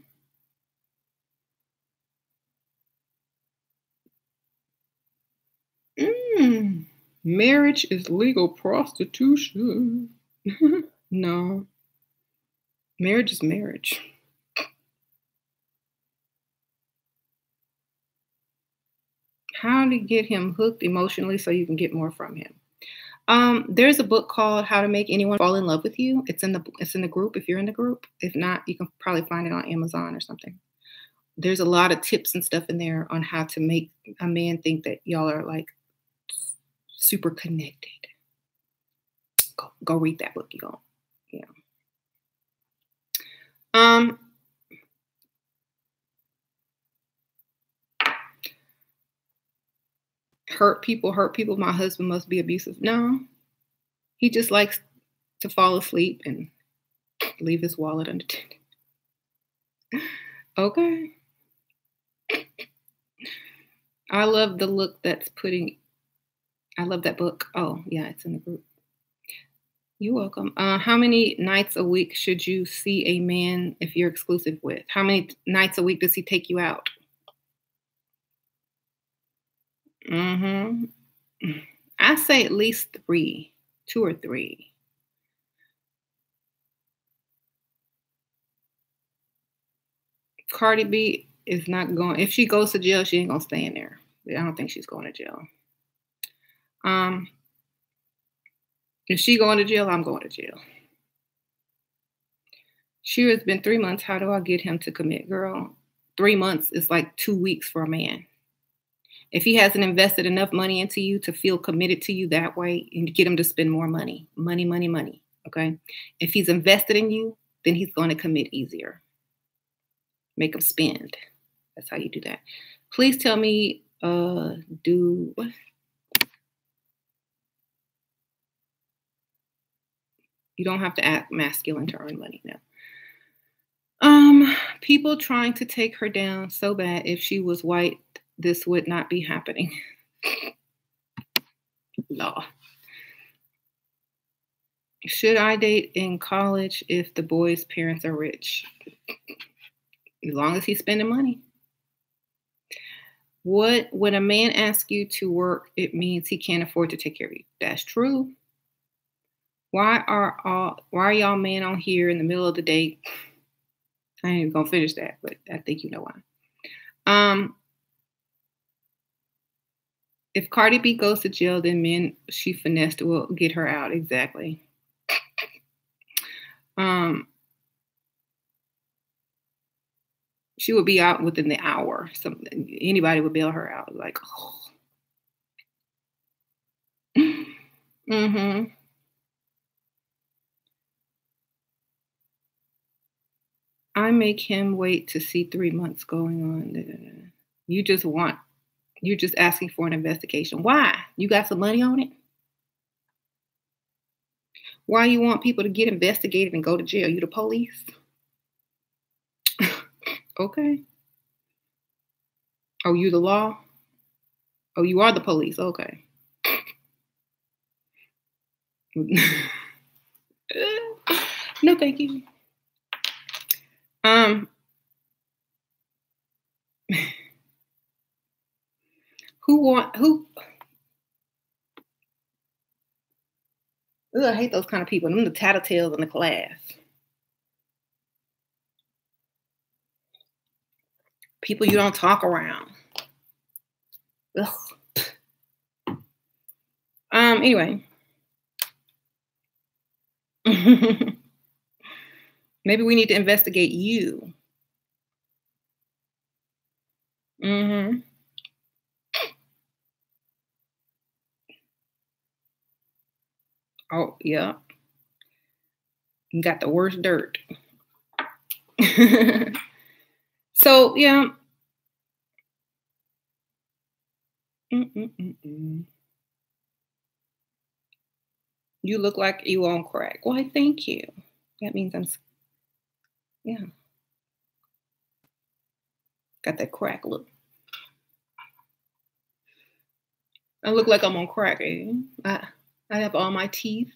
Marriage is legal prostitution. No. Marriage is marriage. How to get him hooked emotionally so you can get more from him. There's a book called How to Make Anyone Fall in Love with You. It's in the group if you're in the group. If not, you can probably find it on Amazon or something. There's a lot of tips and stuff in there on how to make a man think that y'all are like super connected. Go read that book, you go. Yeah. Hurt people. My husband must be abusive. No, he just likes to fall asleep and leave his wallet unattended. Okay. I love the look that's putting. I love that book. Oh, yeah, it's in the group. You're welcome. How many nights a week should you see a man if you're exclusive with? How many nights a week does he take you out? Mm-hmm. I say at least three, two or three. Cardi B is not going. If she goes to jail, she ain't gonna stay in there. I don't think she's going to jail. Um, if she going to jail, I'm going to jail. Sure, it's been 3 months. How do I get him to commit, girl? 3 months is like 2 weeks for a man. If he hasn't invested enough money into you to feel committed to you that way, and get him to spend more money, money, money, money. Okay. If he's invested in you, then he's going to commit easier. Make him spend. That's how you do that. Please tell me, do what? You don't have to act masculine to earn money now. People trying to take her down so bad. If she was white, this would not be happening. Law. Should I date in college if the boy's parents are rich? As long as he's spending money. When a man asks you to work, it means he can't afford to take care of you. That's true. Why are y'all men on here in the middle of the day? I ain't even gonna finish that, but I think you know why. If Cardi B goes to jail, then men she finessed will get her out. Exactly. She would be out within the hour. Something anybody would bail her out. Like, oh. Mm-hmm. I make him wait to see 3 months going on. You're just asking for an investigation. Why? You got some money on it? Why you want people to get investigated and go to jail? You the police? Okay. Oh, you the law? Oh, you are the police. Okay. No, thank you. Who? Ugh, I hate those kind of people. Them the tattletales in the class. People you don't talk around. Ugh. Anyway. Maybe we need to investigate you. Mm-hmm. Oh, yeah. You got the worst dirt. So, yeah. Mm-mm-mm-mm. You look like you on crack. Why, thank you. That means yeah. Got that crack look. I look like I'm on crack, eh? I have all my teeth.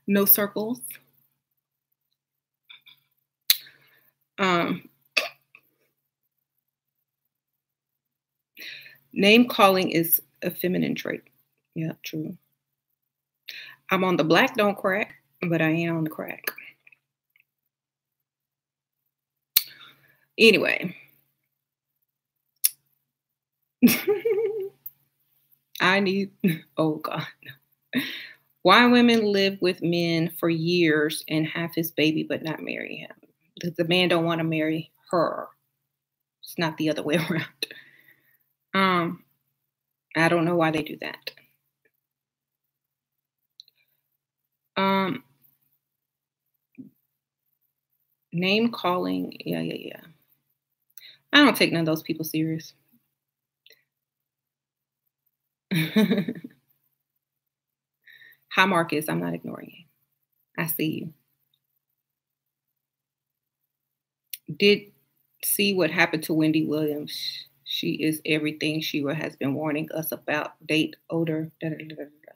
No circles. Name calling is a feminine trait. Yeah, true. I'm on the black don't crack, but I ain't on the crack. Anyway. Oh God. Why women live with men for years and have his baby but not marry him? Because the man don't want to marry her. It's not the other way around. I don't know why they do that. Name calling. Yeah. I don't take none of those people serious. Hi, Marcus. I'm not ignoring you. I see you. Did see what happened to Wendy Williams. She is everything Shira has been warning us about. Date, odor. Da, da, da, da, da.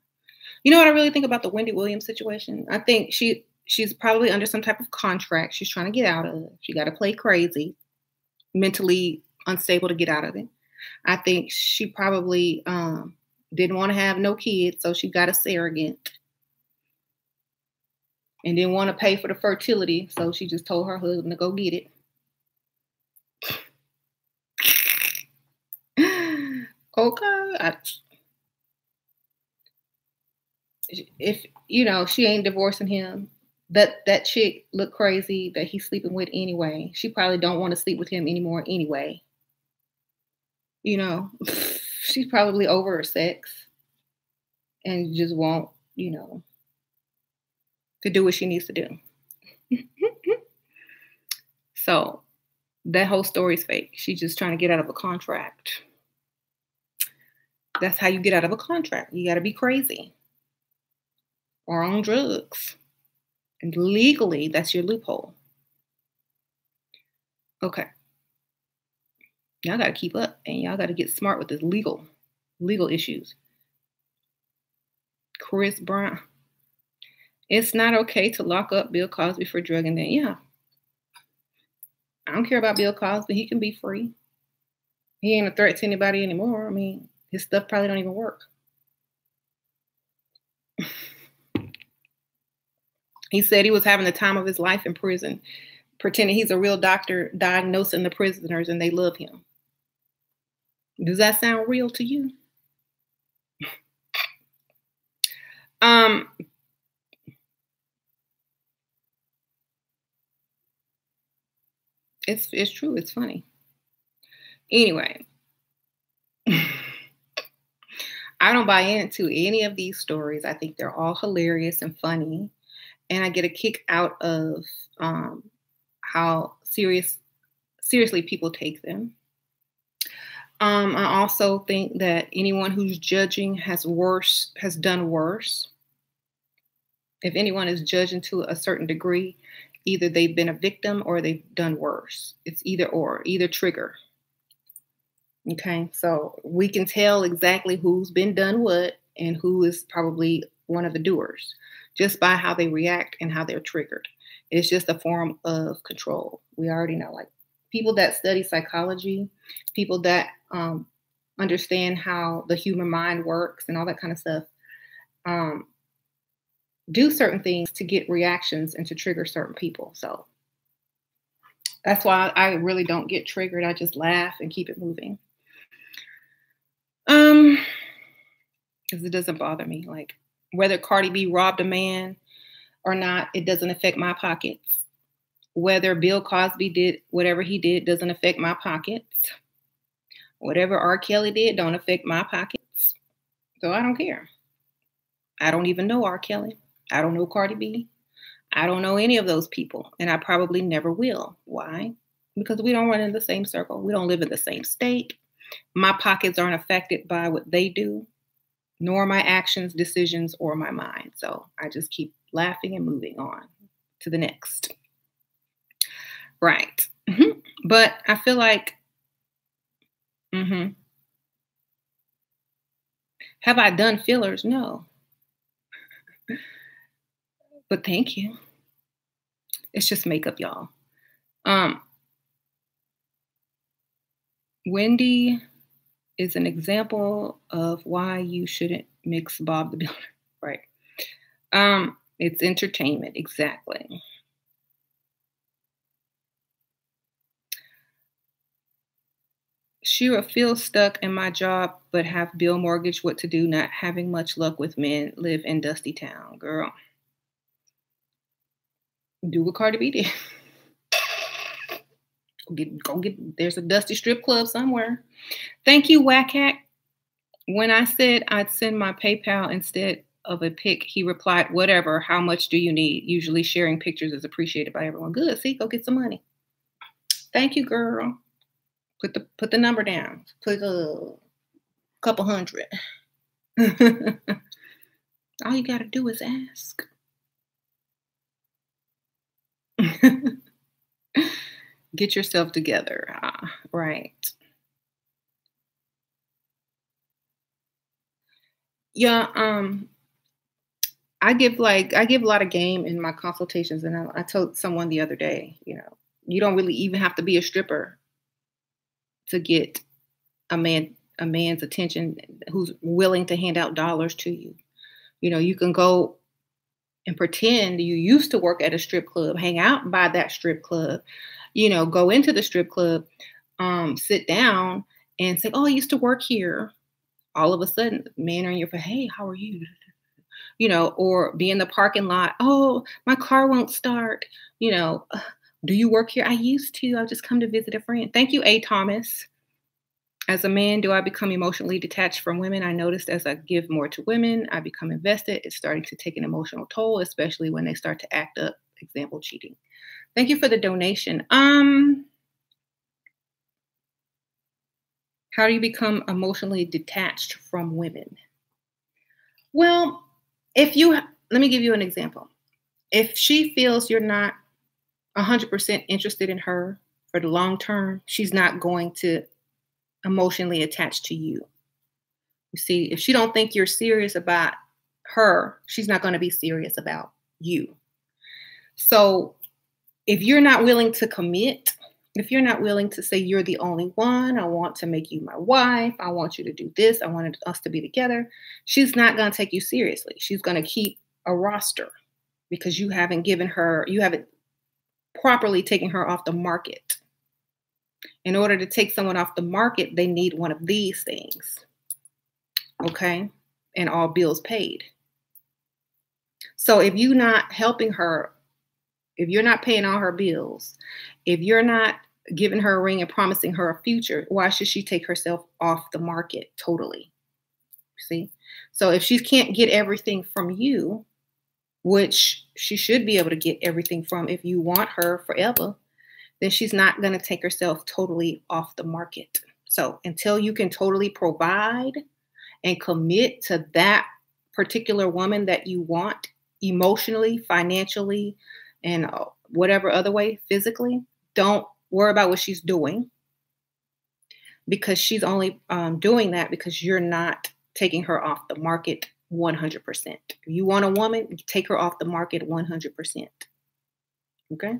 You know what I really think about the Wendy Williams situation? I think she's probably under some type of contract she's trying to get out of. She got to play crazy, mentally unstable to get out of it. I think she probably didn't want to have no kids, so she got a surrogate and didn't want to pay for the fertility, so she just told her husband to go get it. Okay. If she ain't divorcing him, that chick look crazy that he's sleeping with anyway. She probably don't want to sleep with him anymore anyway. She's probably over her sex and just want, to do what she needs to do. So that whole story is fake. She's just trying to get out of a contract. That's how you get out of a contract. You got to be crazy or on drugs. And legally, that's your loophole. Okay. Y'all got to keep up and y'all got to get smart with this legal issues. Chris Brown. It's not okay to lock up Bill Cosby for drug and then, yeah. I don't care about Bill Cosby. He can be free. He ain't a threat to anybody anymore. I mean, his stuff probably don't even work. He said he was having the time of his life in prison, pretending he's a real doctor diagnosing the prisoners and they love him. Does that sound real to you? It's true. It's funny. Anyway, I don't buy into any of these stories. I think they're all hilarious and funny. And I get a kick out of how seriously people take them. I also think that anyone who's judging has done worse. If anyone is judging to a certain degree, either they've been a victim or they've done worse. It's either trigger. Okay, so we can tell exactly who's been done what and who is probably one of the doers just by how they react and how they're triggered. It's just a form of control. We already know, like people that study psychology, people that understand how the human mind works and all that kind of stuff, do certain things to get reactions and to trigger certain people. So that's why I really don't get triggered. I just laugh and keep it moving. Because it doesn't bother me. Like whether Cardi B robbed a man or not, it doesn't affect my pockets. Whether Bill Cosby did whatever he did doesn't affect my pockets. Whatever R. Kelly did don't affect my pockets. So I don't care. I don't even know R. Kelly. I don't know Cardi B. I don't know any of those people. And I probably never will. Why? Because we don't run in the same circle. We don't live in the same state. My pockets aren't affected by what they do, nor my actions, decisions, or my mind. So I just keep laughing and moving on to the next. Right. But I feel like, have I done fillers? No. But thank you. It's just makeup, y'all. Wendy is an example of why you shouldn't mix Bob the Builder. Right. It's entertainment. Exactly. Shira, feel stuck in my job, but have bill mortgage. What to do? Not having much luck with men. Live in Dusty Town. Girl. Do what Cardi B did. Go get, there's a dusty strip club somewhere. Thank you, Whack Hack. When I said I'd send my PayPal instead of a pic, he replied, whatever, how much do you need? Usually sharing pictures is appreciated by everyone. Good, see, go get some money. Thank you, girl. Put the number down. Put a couple hundred. All you got to do is ask. Get yourself together. Right. Yeah, I give a lot of game in my consultations, and I told someone the other day, you don't really even have to be a stripper to get a man's attention who's willing to hand out dollars to you. You can go and pretend you used to work at a strip club, hang out by that strip club, go into the strip club, sit down and say, "Oh, I used to work here." All of a sudden, men are in your face, "Hey, how are you?" Or be in the parking lot. "Oh, my car won't start." Do you work here? "I used to. I've just come to visit a friend." Thank you, A. Thomas. As a man, do I become emotionally detached from women? I noticed as I give more to women, I become invested. It's starting to take an emotional toll, especially when they start to act up. Example, cheating. Thank you for the donation. How do you become emotionally detached from women? Well, let me give you an example. If she feels you're not 100% interested in her for the long term, she's not going to emotionally attach to you. You see, if she don't think you're serious about her, she's not going to be serious about you. So if you're not willing to commit, if you're not willing to say you're the only one, I want to make you my wife, I want you to do this, I wanted us to be together, she's not going to take you seriously. She's going to keep a roster because you haven't properly taken her off the market. In order to take someone off the market, they need one of these things. Okay? And all bills paid. So if you're not helping her, if you're not paying all her bills, if you're not giving her a ring and promising her a future, why should she take herself off the market totally? See? So if she can't get everything from you, which she should be able to get everything from if you want her forever, then she's not going to take herself totally off the market. So until you can totally provide and commit to that particular woman that you want emotionally, financially, and whatever other way, physically, don't worry about what she's doing, because she's only doing that because you're not taking her off the market 100%. If you want a woman, take her off the market 100%. Okay?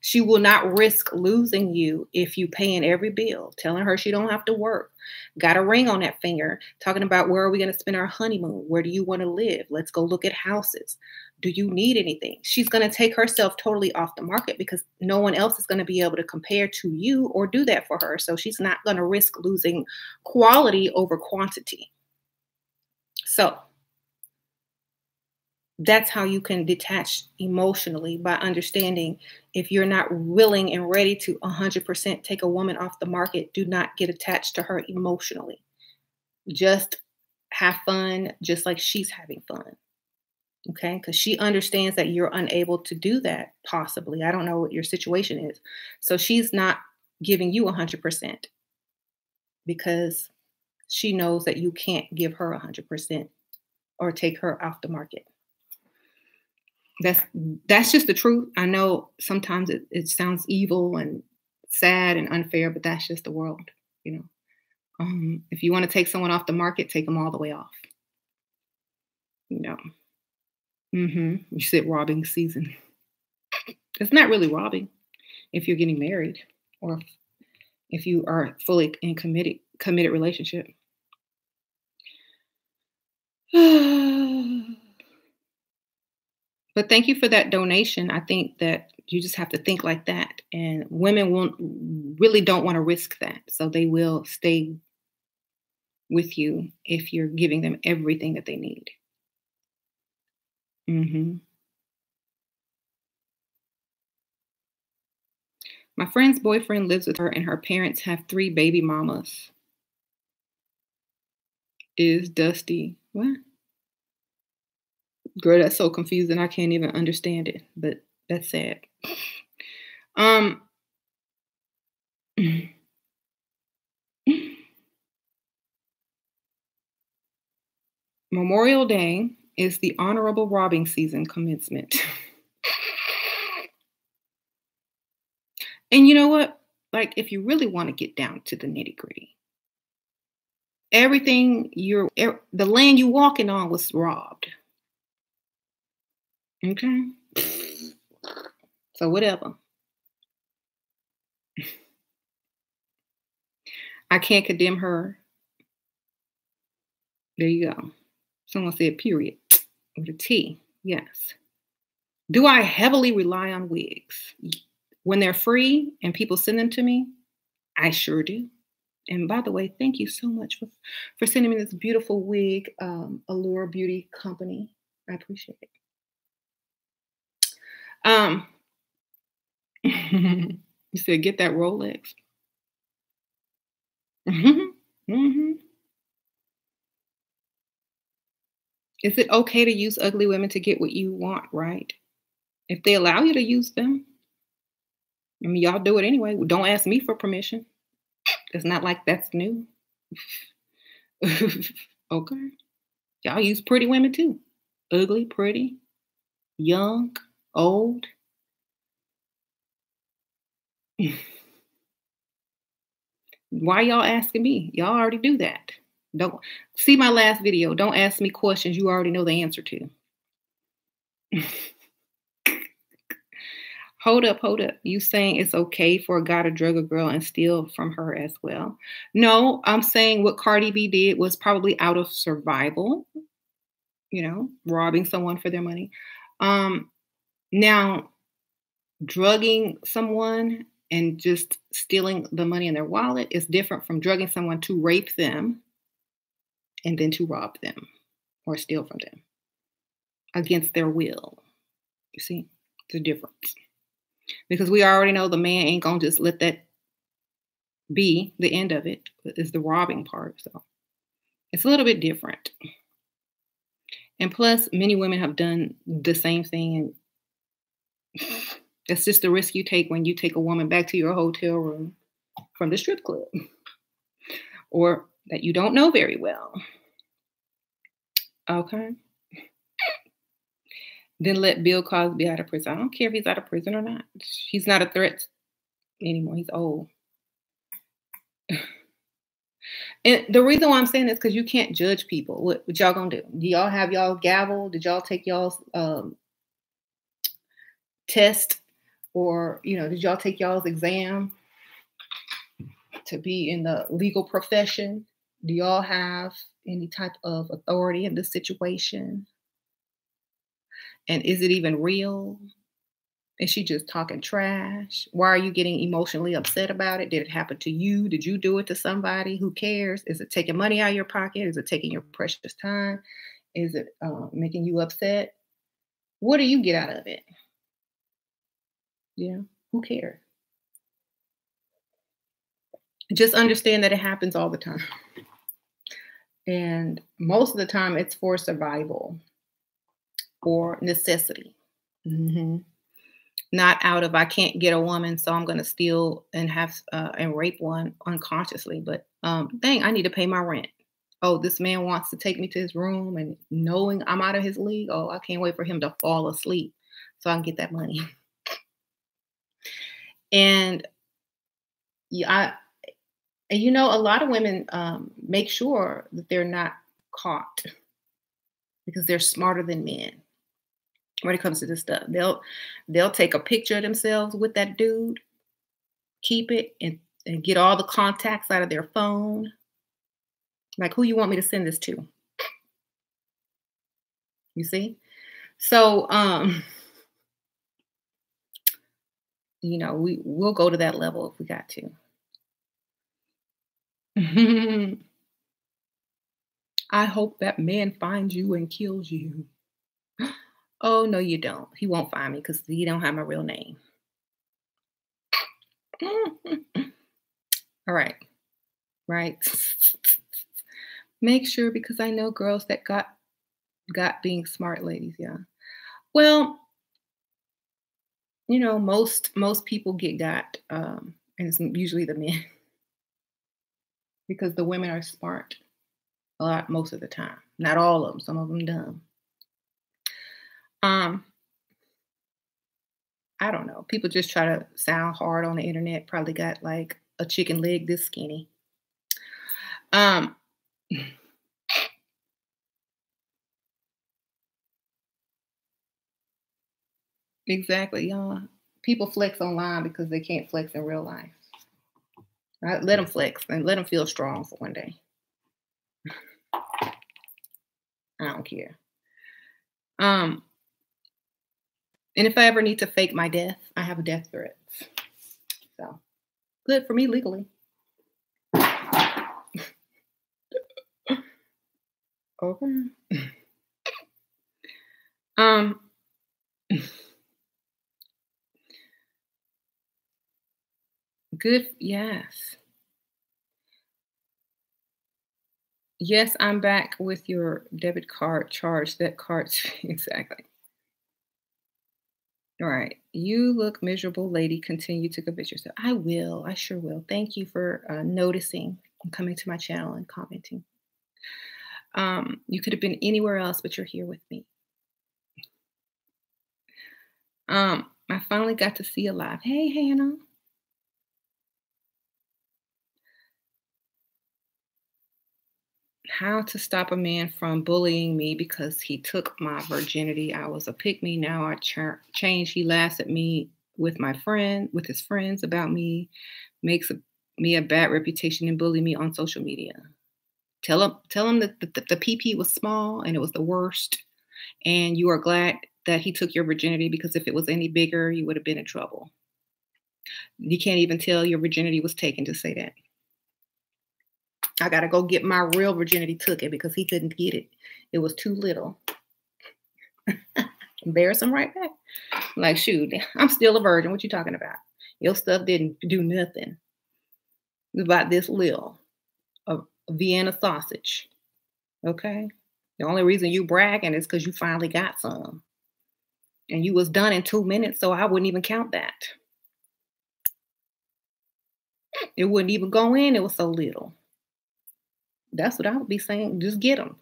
She will not risk losing you if you paying every bill, telling her she don't have to work, got a ring on that finger, talking about where are we going to spend our honeymoon? Where do you want to live? Let's go look at houses. Do you need anything? She's going to take herself totally off the market because no one else is going to be able to compare to you or do that for her. So she's not going to risk losing quality over quantity. So that's how you can detach emotionally, by understanding if you're not willing and ready to 100% take a woman off the market, do not get attached to her emotionally. Just have fun, just like she's having fun. Okay? Because she understands that you're unable to do that, possibly. I don't know what your situation is. So she's not giving you 100% because she knows that you can't give her 100% or take her off the market. That's just the truth. I know sometimes it sounds evil and sad and unfair, but that's just the world, If you want to take someone off the market, take them all the way off. You said robbing season. It's not really robbing if you're getting married or if you are fully in committed relationship. But thank you for that donation. I think that you just have to think like that. And women really don't want to risk that. So they will stay with you if you're giving them everything that they need. My friend's boyfriend lives with her and her parents have 3 baby mamas. Is Dusty. What? Girl, that's so confusing. I can't even understand it, but that's sad. Memorial Day is the honorable robbing season commencement. And you know what? Like, if you really want to get down to the nitty gritty, the land you walking on was robbed. Okay. So whatever. I can't condemn her. There you go. Someone said period with a T. Yes. Do I heavily rely on wigs? When they're free and people send them to me, I sure do. And by the way, thank you so much for sending me this beautiful wig, Allure Beauty Company. I appreciate it. Um, you said get that Rolex. Hmm. Hmm. Is it okay to use ugly women to get what you want, right? If they allow you to use them, I mean, y'all do it anyway. Don't ask me for permission. It's not like that's new. Okay. Y'all use pretty women too. Ugly, pretty, young, old. Why y'all asking me? Y'all already do that. Don't see my last video. Don't ask me questions you already know the answer to. Hold up, hold up. You saying it's okay for a guy to drug a girl and steal from her as well? No, I'm saying what Cardi B did was probably out of survival, robbing someone for their money. Um, Now, drugging someone and just stealing the money in their wallet is different from drugging someone to rape them and then to rob them or steal from them against their will. You see, the difference. Because we already know the man ain't gonna just let that be the end of it, is the robbing part. So it's a little bit different. And plus, many women have done the same thing. And it's just the risk you take when you take a woman back to your hotel room from the strip club or that you don't know very well. Okay. Then let Bill Cosby out of prison. I don't care if he's out of prison or not. He's not a threat anymore. He's old. And the reason why I'm saying this because you can't judge people. What y'all gonna do? Do y'all have y'all gavel? Did y'all take y'all's test, or did y'all take y'all's exam to be in the legal profession? Do y'all have any type of authority in this situation? And is it even real? Is she just talking trash? Why are you getting emotionally upset about it? Did it happen to you? Did you do it to somebody? Who cares? Is it taking money out of your pocket? Is it taking your precious time? Is it making you upset? What do you get out of it? Yeah, who cares? Just understand that it happens all the time. And most of the time, it's for survival or necessity. Hmm. Not out of I can't get a woman, so I'm going to steal and have and rape one unconsciously. But dang, I need to pay my rent. Oh, this man wants to take me to his room, and knowing I'm out of his league. Oh, I can't wait for him to fall asleep so I can get that money. And yeah, a lot of women make sure that they're not caught because they're smarter than men when it comes to this stuff. They'll take a picture of themselves with that dude, keep it, and get all the contacts out of their phone. Like, who you want me to send this to? You see? So we'll go to that level if we got to. I hope that man finds you and kills you. Oh, no, you don't. He won't find me because he don't have my real name. All right. Right. Make sure because I know girls that got being smart ladies. Yeah. Well, most people get got, and it's usually the men because the women are smart a lot most of the time. Not all of them. Some of them dumb. I don't know. People just try to sound hard on the internet. Probably got like a chicken leg this skinny. Um, Exactly, y'all. People flex online because they can't flex in real life. Right? Let them flex and let them feel strong for one day. I don't care. Um, and if I ever need to fake my death, I have death threats. So good for me legally. Okay. Um, good. Yes. Yes, I'm back with your debit card charge. That card's exactly. All right. You look miserable, lady. Continue to convince yourself. I will. I sure will. Thank you for noticing and coming to my channel and commenting. You could have been anywhere else, but you're here with me. I finally got to see you live. Hey, Hannah. How to stop a man from bullying me because he took my virginity. I was a pick me. Now I changed. He laughs at me with his friends about me, makes me a bad reputation and bully me on social media. Tell him that the PP was small and it was the worst. And you are glad that he took your virginity because if it was any bigger, you would have been in trouble. You can't even tell your virginity was taken to say that. I got to go get my real virginity taken because he couldn't get it. It was too little. Embarrass him right back. Like, shoot, I'm still a virgin. What you talking about? Your stuff didn't do nothing. About this little a Vienna sausage. Okay? The only reason you bragging is because you finally got some. And you was done in 2 minutes, so I wouldn't even count that. It wouldn't even go in. It was so little. That's what I would be saying. Just get them.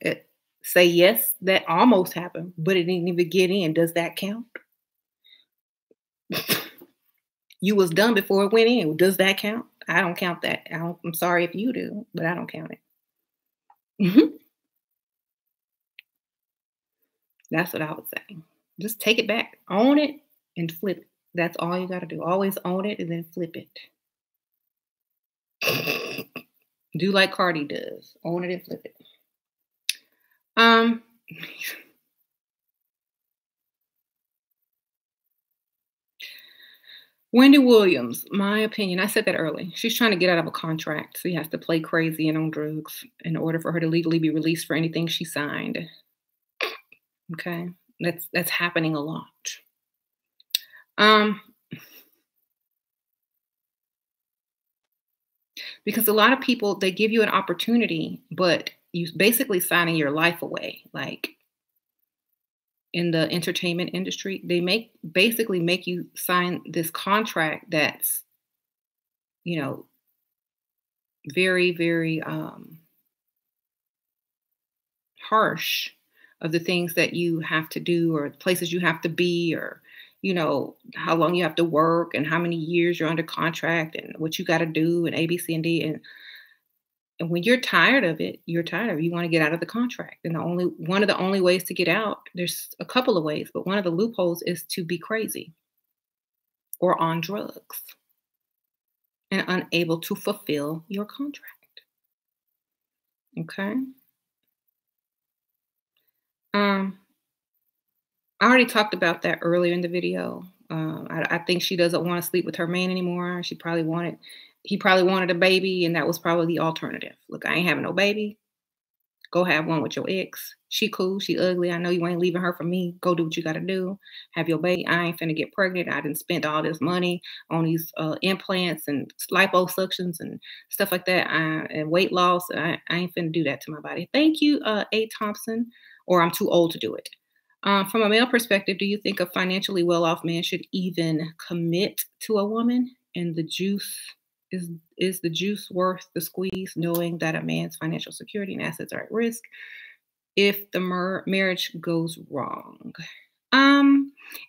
Say yes, that almost happened, but it didn't even get in. Does that count? You was done before it went in. Does that count? I don't count that. I'm sorry if you do, but I don't count it. That's what I would say. Just take it back, own it, and flip it. That's all you got to do. Always own it and then flip it. Do like Cardi does. Own it and flip it. Um, Wendy Williams, my opinion. I said that early. She's trying to get out of a contract. So she has to play crazy and on drugs in order for her to legally be released for anything she signed. Okay. That's happening a lot. Um, because a lot of people they give you an opportunity, but you basically signing your life away. Like in the entertainment industry, they basically make you sign this contract that's, you know, very, very harsh of the things that you have to do or places you have to be or how long you have to work and how many years you're under contract and what you got to do and A, B, C, and D. And when you're tired of it, you're tired of it. You want to get out of the contract. And one of the only ways to get out, there's a couple of ways, but one of the loopholes is to be crazy or on drugs and unable to fulfill your contract. Okay. I already talked about that earlier in the video. I think she doesn't want to sleep with her man anymore. He probably wanted a baby, and that was probably the alternative. Look, I ain't having no baby. Go have one with your ex. She cool. She ugly. I know you ain't leaving her for me. Go do what you got to do. Have your baby. I ain't finna get pregnant. I didn't spend all this money on these implants and liposuctions and stuff like that and weight loss. I ain't finna do that to my body. Thank you, A. Thompson, or I'm too old to do it. From a male perspective, do you think a financially well-off man should even commit to a woman? And the juice is the juice worth the squeeze, knowing that a man's financial security and assets are at risk if the marriage goes wrong?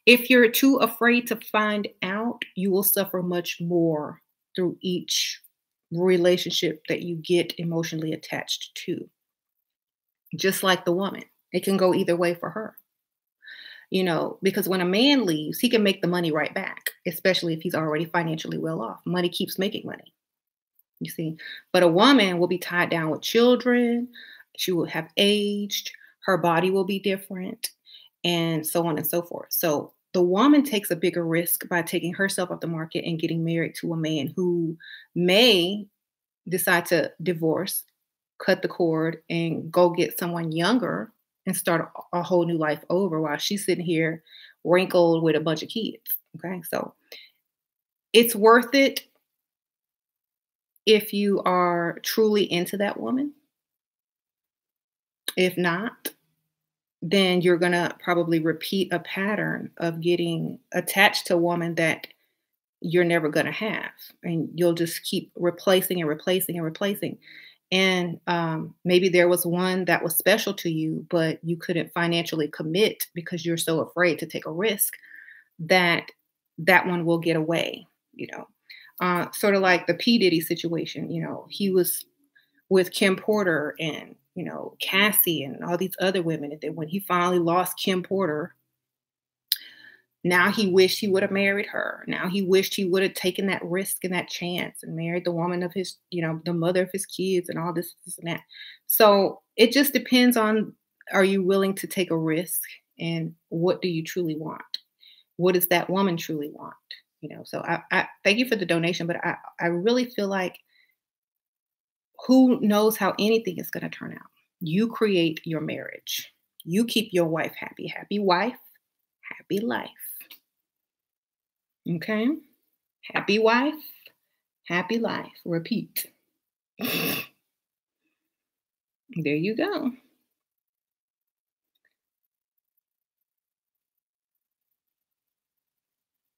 If you're too afraid to find out, you will suffer much more through each relationship that you get emotionally attached to. Just like the woman, it can go either way for her. because when a man leaves, he can make the money right back, especially if he's already financially well off. Money keeps making money, you see. But a woman will be tied down with children, she will have aged, her body will be different, and so on and so forth. So the woman takes a bigger risk by taking herself off the market and getting married to a man who may decide to divorce, cut the cord, and go get someone younger and start a whole new life over while she's sitting here wrinkled with a bunch of kids. Okay. So it's worth it if you are truly into that woman. If not, then you're going to probably repeat a pattern of getting attached to a woman that you're never going to have. And you'll just keep replacing and replacing and replacing. And maybe there was one that was special to you, but you couldn't financially commit because you're so afraid to take a risk that that one will get away, sort of like the P. Diddy situation. He was with Kim Porter and, Cassie and all these other women. And then when he finally lost Kim Porter, now he wished he would have married her. Now he wished he would have taken that risk and that chance and married the woman of his, the mother of his kids and all this and that. So it just depends on, are you willing to take a risk, and what do you truly want? What does that woman truly want? So I thank you for the donation, but I really feel like, who knows how anything is going to turn out? You create your marriage. You keep your wife happy. Happy wife, happy life. Okay? Happy wife, happy life. Repeat. There you go.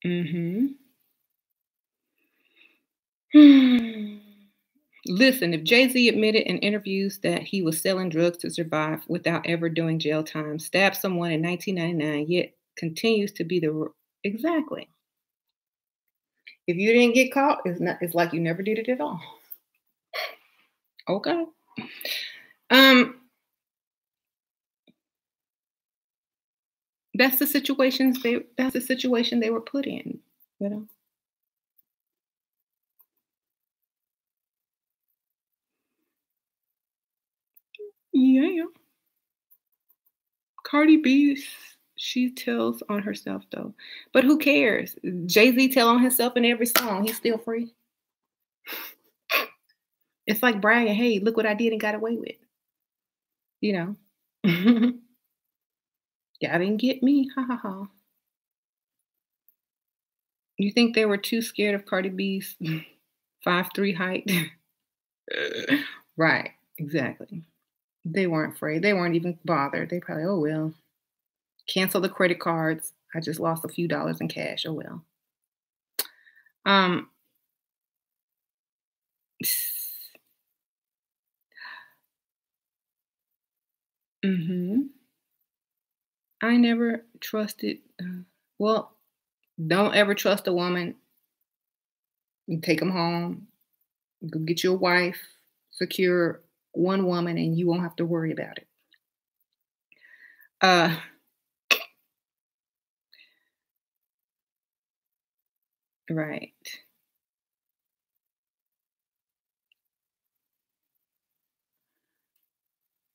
Mm-hmm. Listen, if Jay-Z admitted in interviews that he was selling drugs to survive without ever doing jail time, stabbed someone in 1999, yet continues to be exactly. If you didn't get caught, it's like you never did it at all. Okay. That's the situation they were put in, Yeah. Cardi B, she tells on herself though. But who cares? Jay-Z tell on himself in every song. He's still free. It's like bragging, hey, look what I did and got away with. Y'all didn't get me. Ha ha ha. You think they were too scared of Cardi B's 5'3" height? Right, exactly. They weren't afraid. They weren't even bothered. They probably, oh well. Cancel the credit cards. I just lost a few dollars in cash. Oh well. Mhm. I never trusted. Well, don't ever trust a woman. You take them home. Go get you a wife. Secure one woman, and you won't have to worry about it. Right.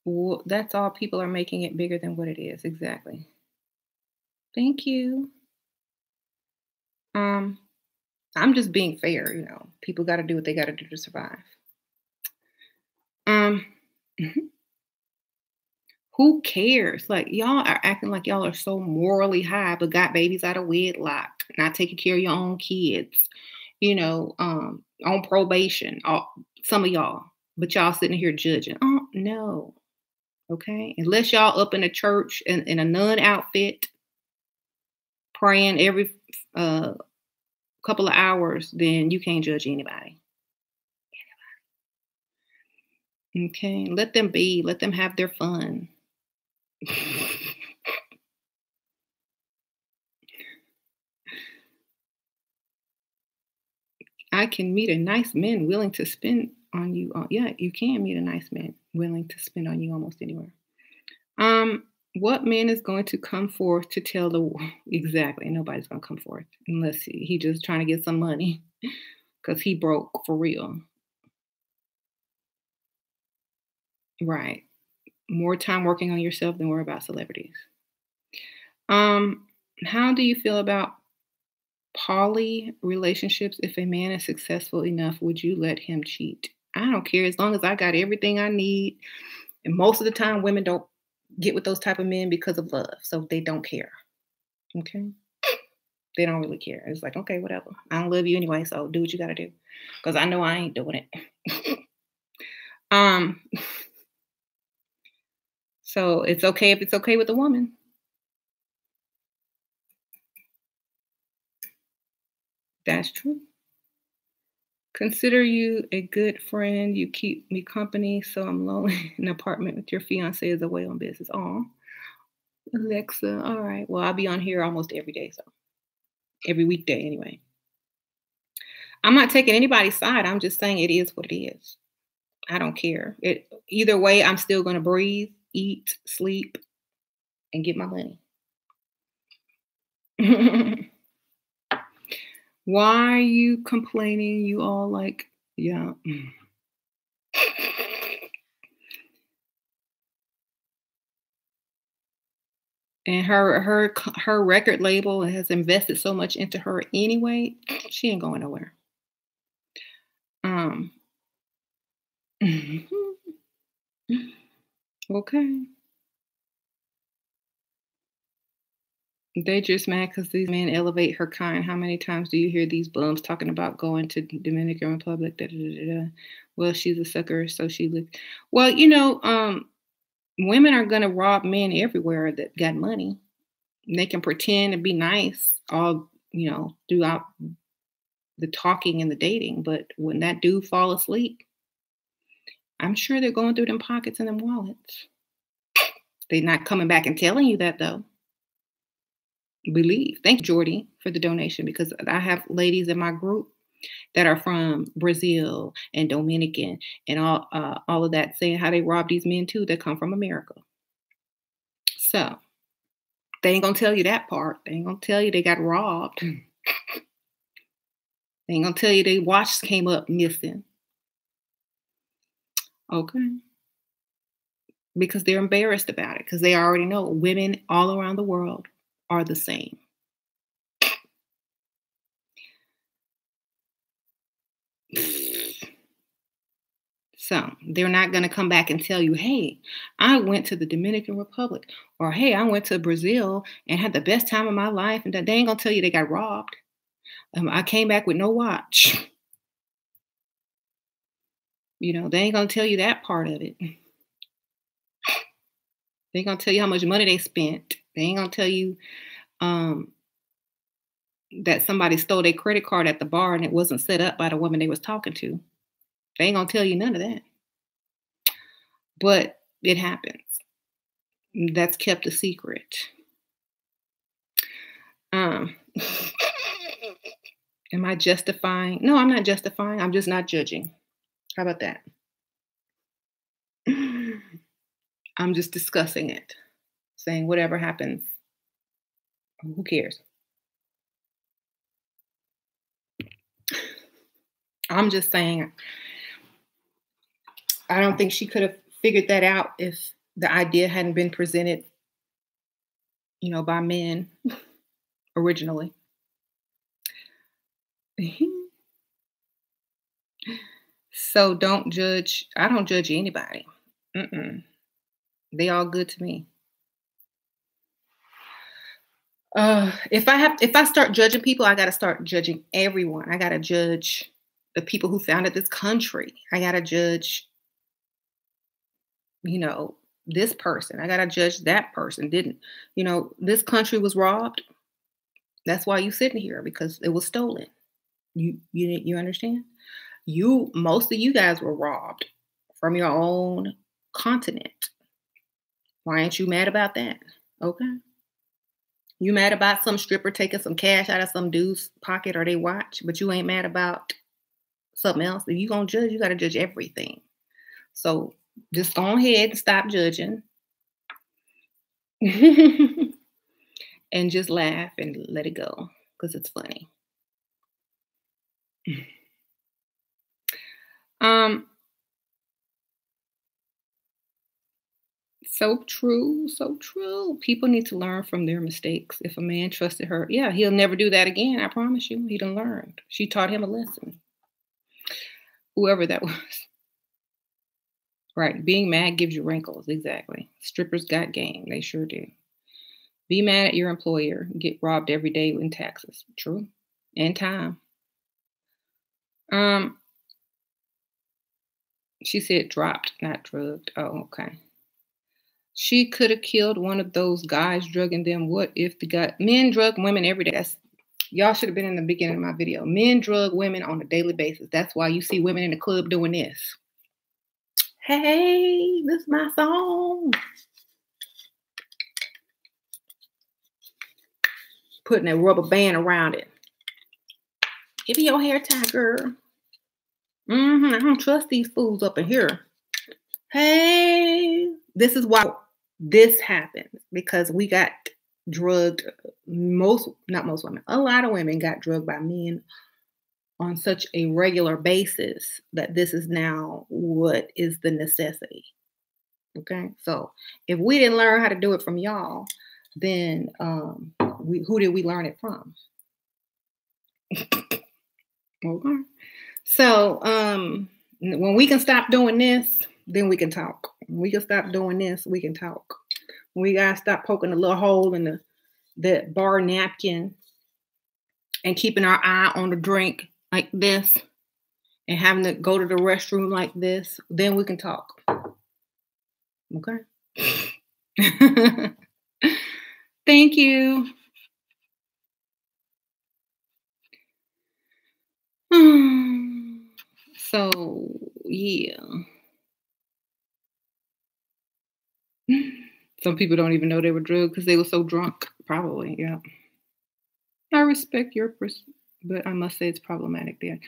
Well, that's all. People are making it bigger than what it is. Exactly. Thank you. Um, I'm just being fair. People got to do what they got to do to survive. Mhm. Who cares? Like, y'all are acting like y'all are so morally high, but got babies out of wedlock, not taking care of your own kids, on probation. Some of y'all, but y'all sitting here judging. Oh no. Okay. Unless y'all up in a church in a nun outfit, praying every couple of hours, then you can't judge anybody. Okay. Let them be. Let them have their fun. I can meet a nice man willing to spend on you. Yeah, you can meet a nice man willing to spend on you almost anywhere. What man is going to come forth to tell the world? Exactly. Nobody's going to come forth unless he just trying to get some money because he broke for real. Right. More time working on yourself than worry about celebrities. Um, how do you feel about poly relationships? If a man is successful enough, would you let him cheat? I don't care as long as I got everything I need. And most of the time, women don't get with those type of men because of love, so they don't care. Okay, they don't really care. It's like, okay, whatever. I don't love you anyway, so do what you got to do, because I know I ain't doing it. um, so it's okay if it's okay with the woman. That's true. Consider you a good friend. You keep me company, so I'm lonely. An apartment with your fiance is away on business. Oh, Alexa. All right. Well, I'll be on here almost every day, so every weekday anyway. I'm not taking anybody's side. I'm just saying it is what it is. I don't care. It either way, I'm still gonna breathe, eat, sleep, and get my money. Why are you complaining? You all like, yeah. And her record label has invested so much into her anyway. She ain't going nowhere. Um. Okay. They just mad because these men elevate her kind. How many times do you hear these bums talking about going to Dominican Republic? Da, da, da, da. Well, she's a sucker, so she live. Well, women are gonna rob men everywhere that got money. They can pretend and be nice all throughout the talking and the dating, but when that dude fall asleep, I'm sure they're going through them pockets and them wallets. They're not coming back and telling you that though. Believe. Thank you, Jordy, for the donation because I have ladies in my group that are from Brazil and Dominican and all of that saying how they rob these men too that come from America. So they ain't gonna tell you that part. They ain't gonna tell you they got robbed. They ain't gonna tell you their watch came up missing. Okay. Because they're embarrassed about it because they already know women all around the world are the same. So they're not going to come back and tell you, hey, I went to the Dominican Republic or hey, I went to Brazil and had the best time of my life. And they ain't going to tell you they got robbed. I came back with no watch. They ain't going to tell you that part of it. They ain't going to tell you how much money they spent. They ain't going to tell you that somebody stole their credit card at the bar and it wasn't set up by the woman they was talking to. They ain't going to tell you none of that. But it happens. That's kept a secret. Am I justifying? No, I'm not justifying. I'm just not judging. How about that? I'm just discussing it, saying whatever happens, who cares? I'm just saying, I don't think she could have figured that out if the idea hadn't been presented, by men originally. So don't judge. I don't judge anybody. Mm-mm. They all good to me. If I start judging people, I got to start judging everyone. I got to judge the people who founded this country. I got to judge, this person. I got to judge that person. Didn't, this country was robbed. That's why you sitting here because it was stolen. You understand? Most of you guys were robbed from your own continent. Why ain't you mad about that? Okay. You mad about some stripper taking some cash out of some dude's pocket or they watch, but you ain't mad about something else. If you gonna judge, you gotta judge everything. So just go ahead and stop judging. And just laugh and let it go because it's funny. Um, so true, so true. People need to learn from their mistakes. If a man trusted her, yeah, he'll never do that again. I promise you. He done learned. She taught him a lesson. Whoever that was. Right. Being mad gives you wrinkles. Exactly. Strippers got game. They sure do. Be mad at your employer. Get robbed every day in taxes. True. And time. Um, she said dropped, not drugged. Oh, okay. She could have killed one of those guys drugging them. What if the guy men drug women every day? That's y'all should have been in the beginning of my video. Men drug women on a daily basis. That's why you see women in the club doing this. Hey, this is my song. Putting a rubber band around it. Give me your hair tie, girl. I don't trust these fools up in here. Hey, this is why this happens, because we got drugged. Not most women, a lot of women got drugged by men on such a regular basis that this is now what is the necessity. Okay, so if we didn't learn how to do it from y'all, then who did we learn it from? Okay, so when we can stop doing this, then we can talk. When we can stop doing this, we can talk. We gotta stop poking a little hole in the bar napkin and keeping our eye on the drink like this and having to go to the restroom like this. Then we can talk. Okay. Thank you. So, yeah. Some people don't even know they were drugged because they were so drunk. Probably, yeah. I respect your but I must say it's problematic there.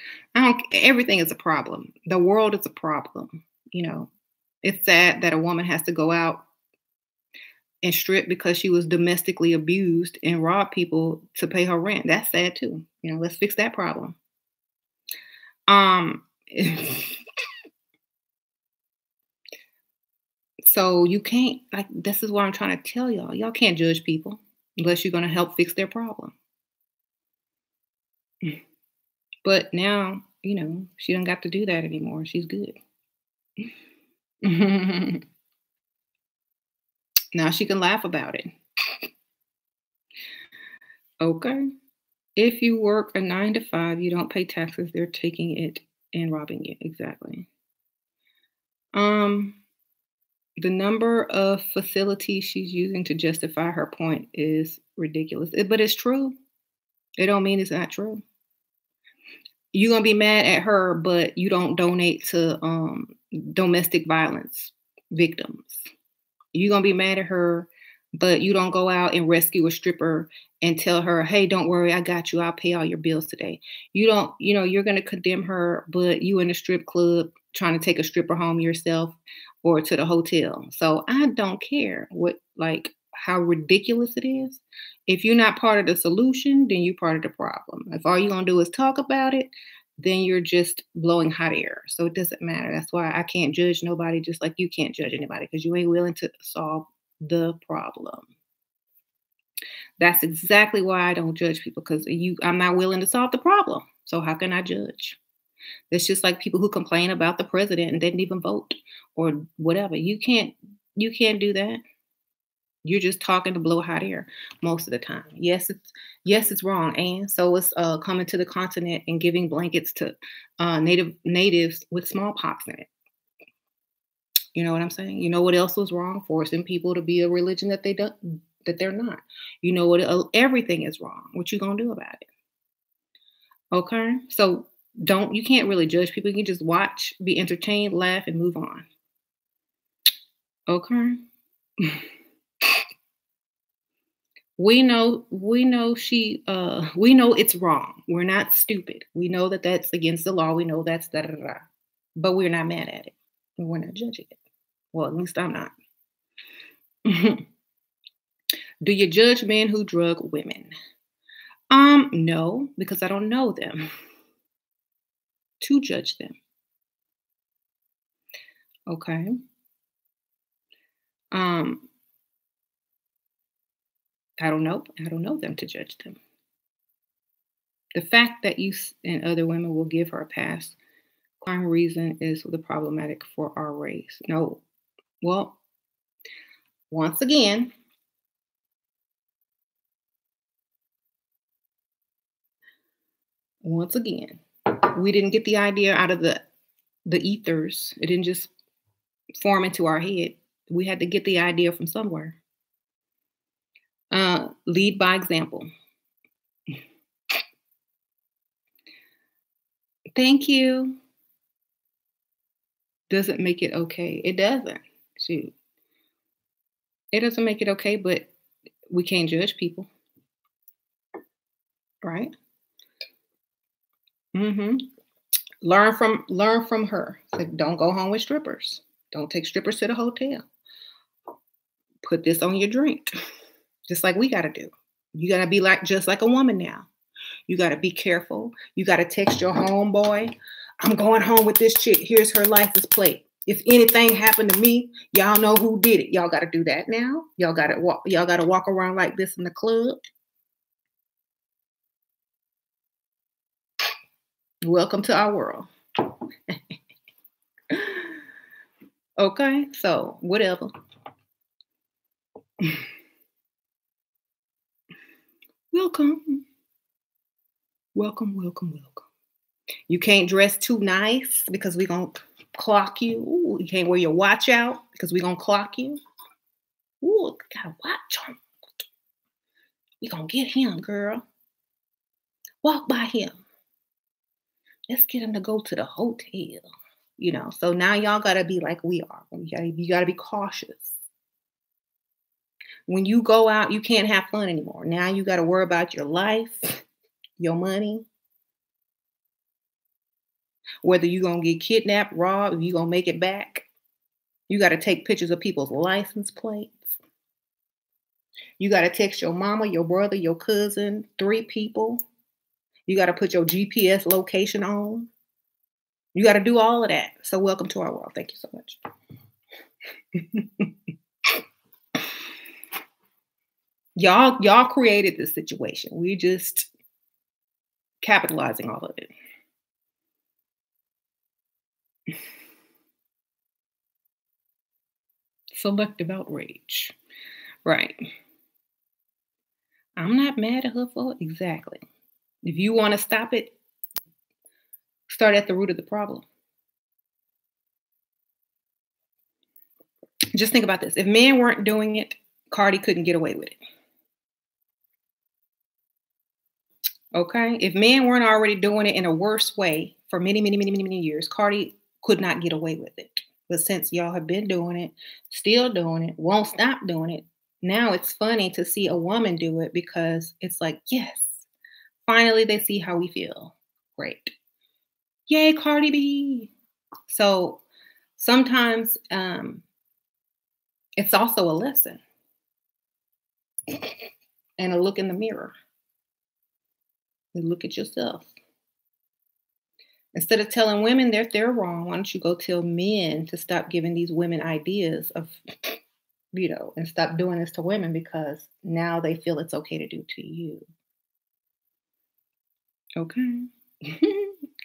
Everything is a problem. The world is a problem. It's sad that a woman has to go out and strip because she was domestically abused and rob people to pay her rent. That's sad too. Let's fix that problem. So you can't, this is what I'm trying to tell y'all. Y'all can't judge people unless you're going to help fix their problem. But now, she don't got to do that anymore. She's good. Now she can laugh about it. Okay. If you work a 9 to 5, you don't pay taxes. They're taking it and robbing you. Exactly. The number of facilities she's using to justify her point is ridiculous. But it's true. It don't mean it's not true. You're going to be mad at her, but you don't donate to domestic violence victims. You're going to be mad at her, but you don't go out and rescue a stripper and tell her, hey, don't worry, I got you. I'll pay all your bills today. You're going to condemn her, but you in a strip club trying to take a stripper home yourself or to the hotel. So I don't care how ridiculous it is. If you're not part of the solution, then you're part of the problem. If all you're going to do is talk about it, then you're just blowing hot air. So it doesn't matter. That's why I can't judge nobody, just like you can't judge anybody, because you ain't willing to solve the problem. That's exactly why I don't judge people, because I'm not willing to solve the problem. So how can I judge? It's just like people who complain about the president and didn't even vote or whatever. You can't do that. You're just talking to blow hot air most of the time. Yes, it's wrong. And so it's coming to the continent and giving blankets to natives with smallpox in it. You know what I'm saying? You know what else was wrong? Forcing people to be a religion that they're not. You know what? Everything is wrong. What you gonna do about it? Okay, so you can't really judge people. You can just watch, be entertained, laugh, and move on. Okay. We know we know it's wrong. We're not stupid. We know that that's against the law. We know that's da da da. But we're not mad at it. And we're not judging it. Well, at least I'm not. Do you judge men who drug women? No, because I don't know them to judge them. Okay. Um, I don't know. I don't know them to judge them. The fact that and other women will give her a pass, crime reason is the problematic for our race. No. Well, once again, once again, we didn't get the idea out of the ethers. It didn't just form into our head. We had to get the idea from somewhere. Lead by example. Thank you. Doesn't make it okay. It doesn't. Shoot. It doesn't make it okay, but we can't judge people, right? hmm Learn from her. Like, don't go home with strippers. Don't take strippers to the hotel. Put this on your drink. Just like we gotta do. You gotta be like just like a woman now. You gotta be careful. You gotta text your homeboy. I'm going home with this chick. Here's her license plate. If anything happened to me, y'all know who did it. Y'all gotta do that now. Y'all gotta walk around like this in the club. Welcome to our world. Okay, so whatever. Welcome. Welcome, welcome, welcome. You can't dress too nice because we're going to clock you. Ooh, you can't wear your watch out because we're going to clock you. Ooh, got a watch on. We're going to get him, girl. Walk by him. Let's get him to go to the hotel. So now y'all got to be like we are. You got to be cautious. When you go out, you can't have fun anymore. Now you got to worry about your life, your money, whether you're going to get kidnapped, robbed, if you're going to make it back. You got to take pictures of people's license plates. You got to text your mama, your brother, your cousin, 3 people. You got to put your GPS location on. You got to do all of that. So welcome to our world. Thank you so much. Y'all created this situation. We just capitalizing all of it. Selective outrage. Right. I'm not mad at her for it. Exactly. If you want to stop it, start at the root of the problem. Just think about this. If men weren't doing it, Cardi couldn't get away with it. Okay? If men weren't already doing it in a worse way for many, many, many, many, many years, Cardi could not get away with it. But since y'all have been doing it, still doing it, won't stop doing it, now it's funny to see a woman do it because it's like, yes, finally they see how we feel. Great. Yay, Cardi B. So sometimes it's also a lesson and a look in the mirror. And look at yourself. Instead of telling women they're wrong, why don't you go tell men to stop giving these women ideas of, and stop doing this to women because now they feel it's okay to do to you. Okay.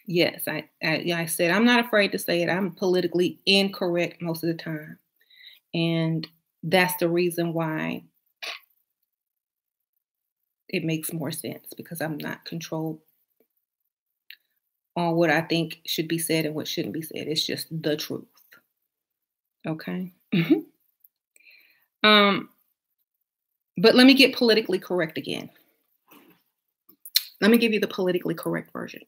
Yes, I said I'm not afraid to say it. I'm politically incorrect most of the time. And that's the reason why it makes more sense because I'm not controlled on what I think should be said and what shouldn't be said. It's just the truth. Okay. But let me get politically correct again. Let me give you the politically correct version.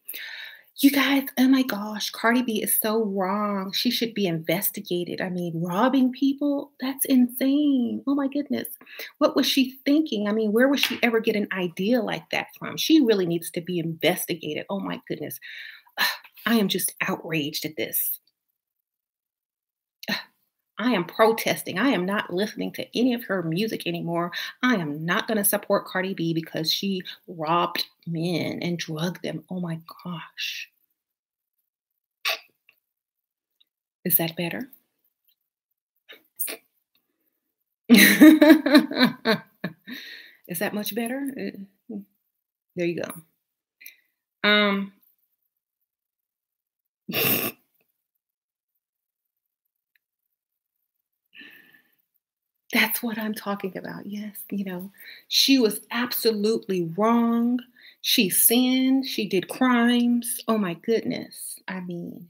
You guys, oh my gosh, Cardi B is so wrong. She should be investigated. I mean, robbing people, that's insane. Oh my goodness. What was she thinking? I mean, where would she ever get an idea like that from? She really needs to be investigated. Oh my goodness. I am just outraged at this. I am protesting. I am not listening to any of her music anymore. I am not going to support Cardi B because she robbed men and drugged them. Oh my gosh. Is that better? Is that much better? There you go. Um That's what I'm talking about. Yes, she was absolutely wrong. She sinned. She did crimes. Oh my goodness. I mean,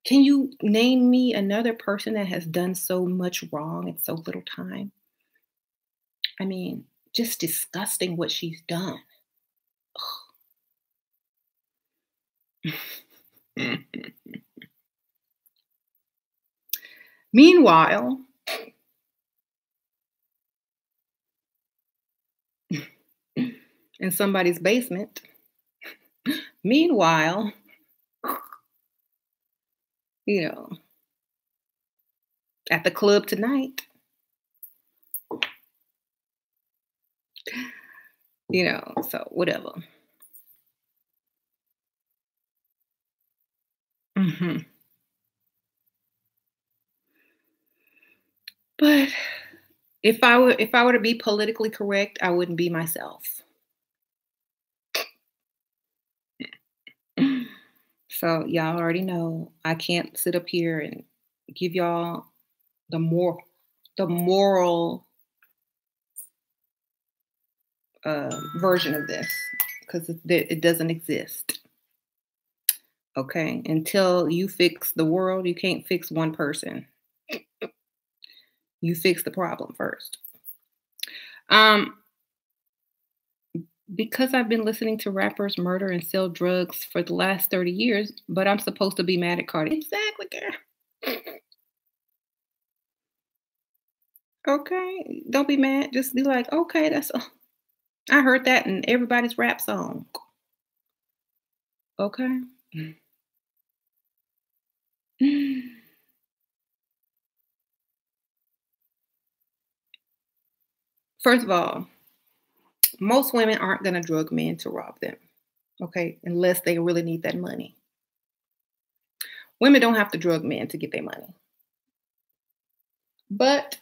can you name me another person that has done so much wrong in so little time? I mean, just disgusting what she's done. Meanwhile, in somebody's basement, meanwhile, you know, at the club tonight, so whatever. hmm But if I were to be politically correct, I wouldn't be myself. So y'all already know I can't sit up here and give y'all the more the moral version of this because it doesn't exist. Okay, until you fix the world, you can't fix one person. You fix the problem first. Um, because I've been listening to rappers murder and sell drugs for the last 30 years, but I'm supposed to be mad at Cardi. Exactly, girl. Okay, don't be mad. Just be like, okay, I heard that in everybody's rap song. Okay. First of all, most women aren't going to drug men to rob them. Okay, unless they really need that money. Women don't have to drug men to get their money. But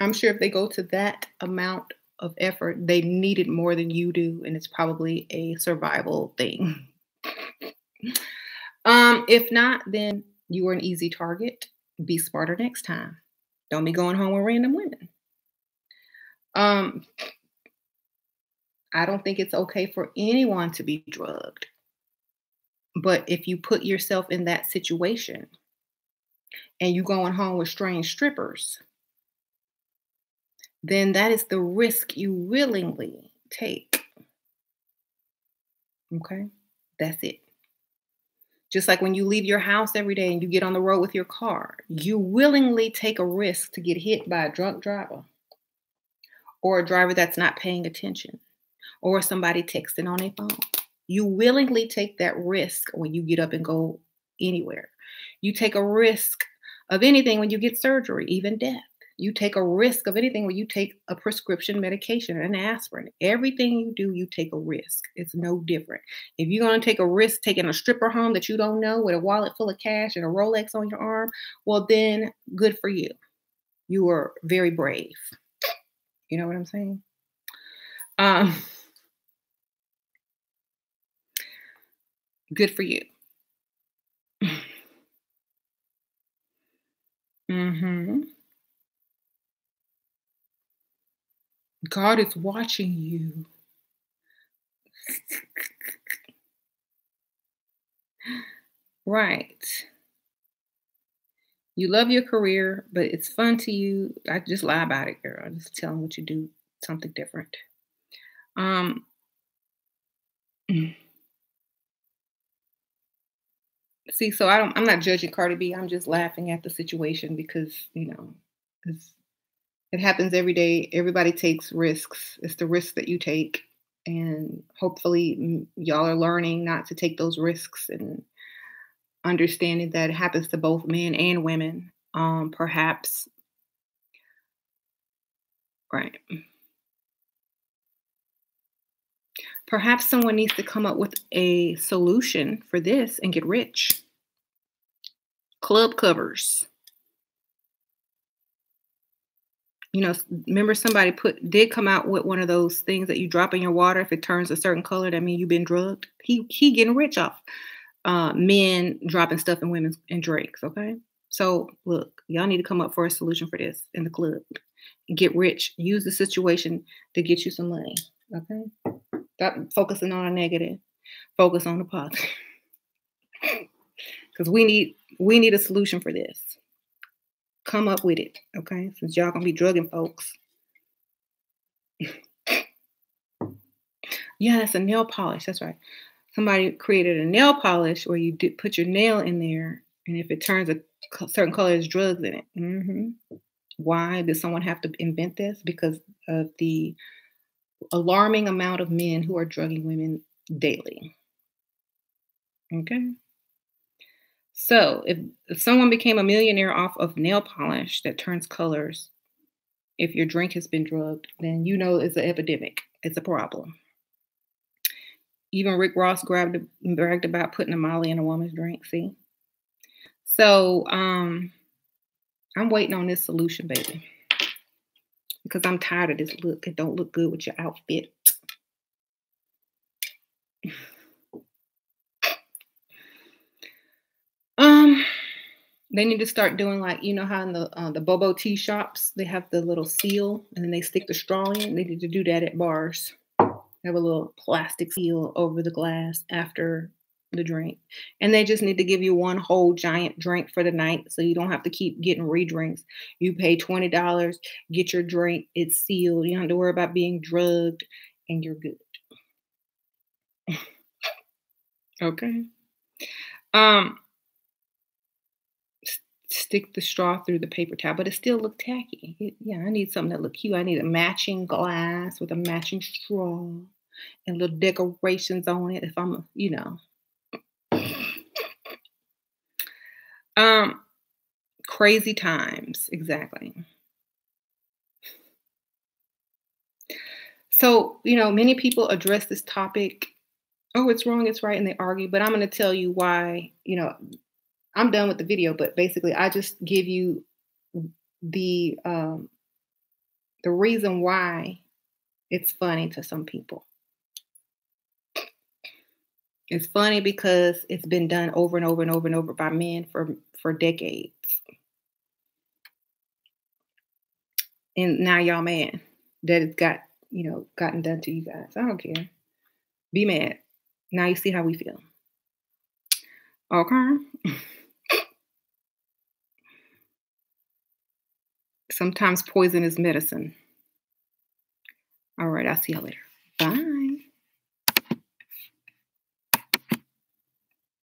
I'm sure if they go to that amount of effort, they need it more than you do, and it's probably a survival thing. If not, then you are an easy target. Be smarter next time. Don't be going home with random women. Um, I don't think it's okay for anyone to be drugged. But if you put yourself in that situation and you going home with strange strippers, then that is the risk you willingly take. Okay? That's it. Just like when you leave your house every day and you get on the road with your car, you willingly take a risk to get hit by a drunk driver or a driver that's not paying attention or somebody texting on their phone. You willingly take that risk when you get up and go anywhere. You take a risk of anything when you get surgery, even death. You take a risk of anything when you take a prescription medication, an aspirin. Everything you do, you take a risk. It's no different. If you're going to take a risk taking a stripper home that you don't know with a wallet full of cash and a Rolex on your arm, well, then good for you. You are very brave. You know what I'm saying? Um, Good for you. hmm God is watching you. Right. You love your career, but it's fun to you. I just lie about it, girl. Just tell them what you do, something different. Um, See, so I'm not judging Cardi B. I'm just laughing at the situation because, it's, it happens every day. Everybody takes risks. It's the risks that you take. And hopefully, y'all are learning not to take those risks and understanding that it happens to both men and women. Perhaps Right. Perhaps someone needs to come up with a solution for this and get rich. Club covers. Remember somebody did come out with one of those things that you drop in your water. If it turns a certain color, that means you've been drugged. He getting rich off men dropping stuff in women's and drinks. Okay, so look, y'all need to come up for a solution for this in the club. Get rich. Use the situation to get you some money. Okay, stop focusing on a negative. Focus on the positive. Because we need a solution for this. Come up with it, okay? Since y'all gonna be drugging folks. Yeah, that's a nail polish. That's right. Somebody created a nail polish where you put your nail in there, and if it turns a certain color, there's drugs in it. Why did someone have to invent this? Because of the alarming amount of men who are drugging women daily. Okay. So if someone became a millionaire off of nail polish that turns colors, if your drink has been drugged, then you know it's an epidemic. It's a problem. Even Rick Ross bragged about putting a Molly in a woman's drink. See? So I'm waiting on this solution, baby. Because I'm tired of this look. It don't look good with your outfit. They need to start doing like, you know how in the bobo tea shops, they have the little seal and then they stick the straw in. They need to do that at bars. Have a little plastic seal over the glass after the drink. And they just need to give you one whole giant drink for the night so you don't have to keep getting re-drinks. You pay $20, get your drink, it's sealed. You don't have to worry about being drugged and you're good. Okay. Stick the straw through the paper towel, but it still look tacky. Yeah, I need something that look cute. I need a matching glass with a matching straw and little decorations on it. If I'm, crazy times, exactly. So, many people address this topic. Oh, it's wrong, it's right, and they argue. But I'm going to tell you why. I'm done with the video, but basically I just give you the reason why it's funny to some people. It's funny because it's been done over and over and over and over by men for decades. And now y'all mad that it's gotten done to you guys. I don't care. Be mad. Now you see how we feel. Okay. Sometimes poison is medicine. All right, I'll see you later. Bye.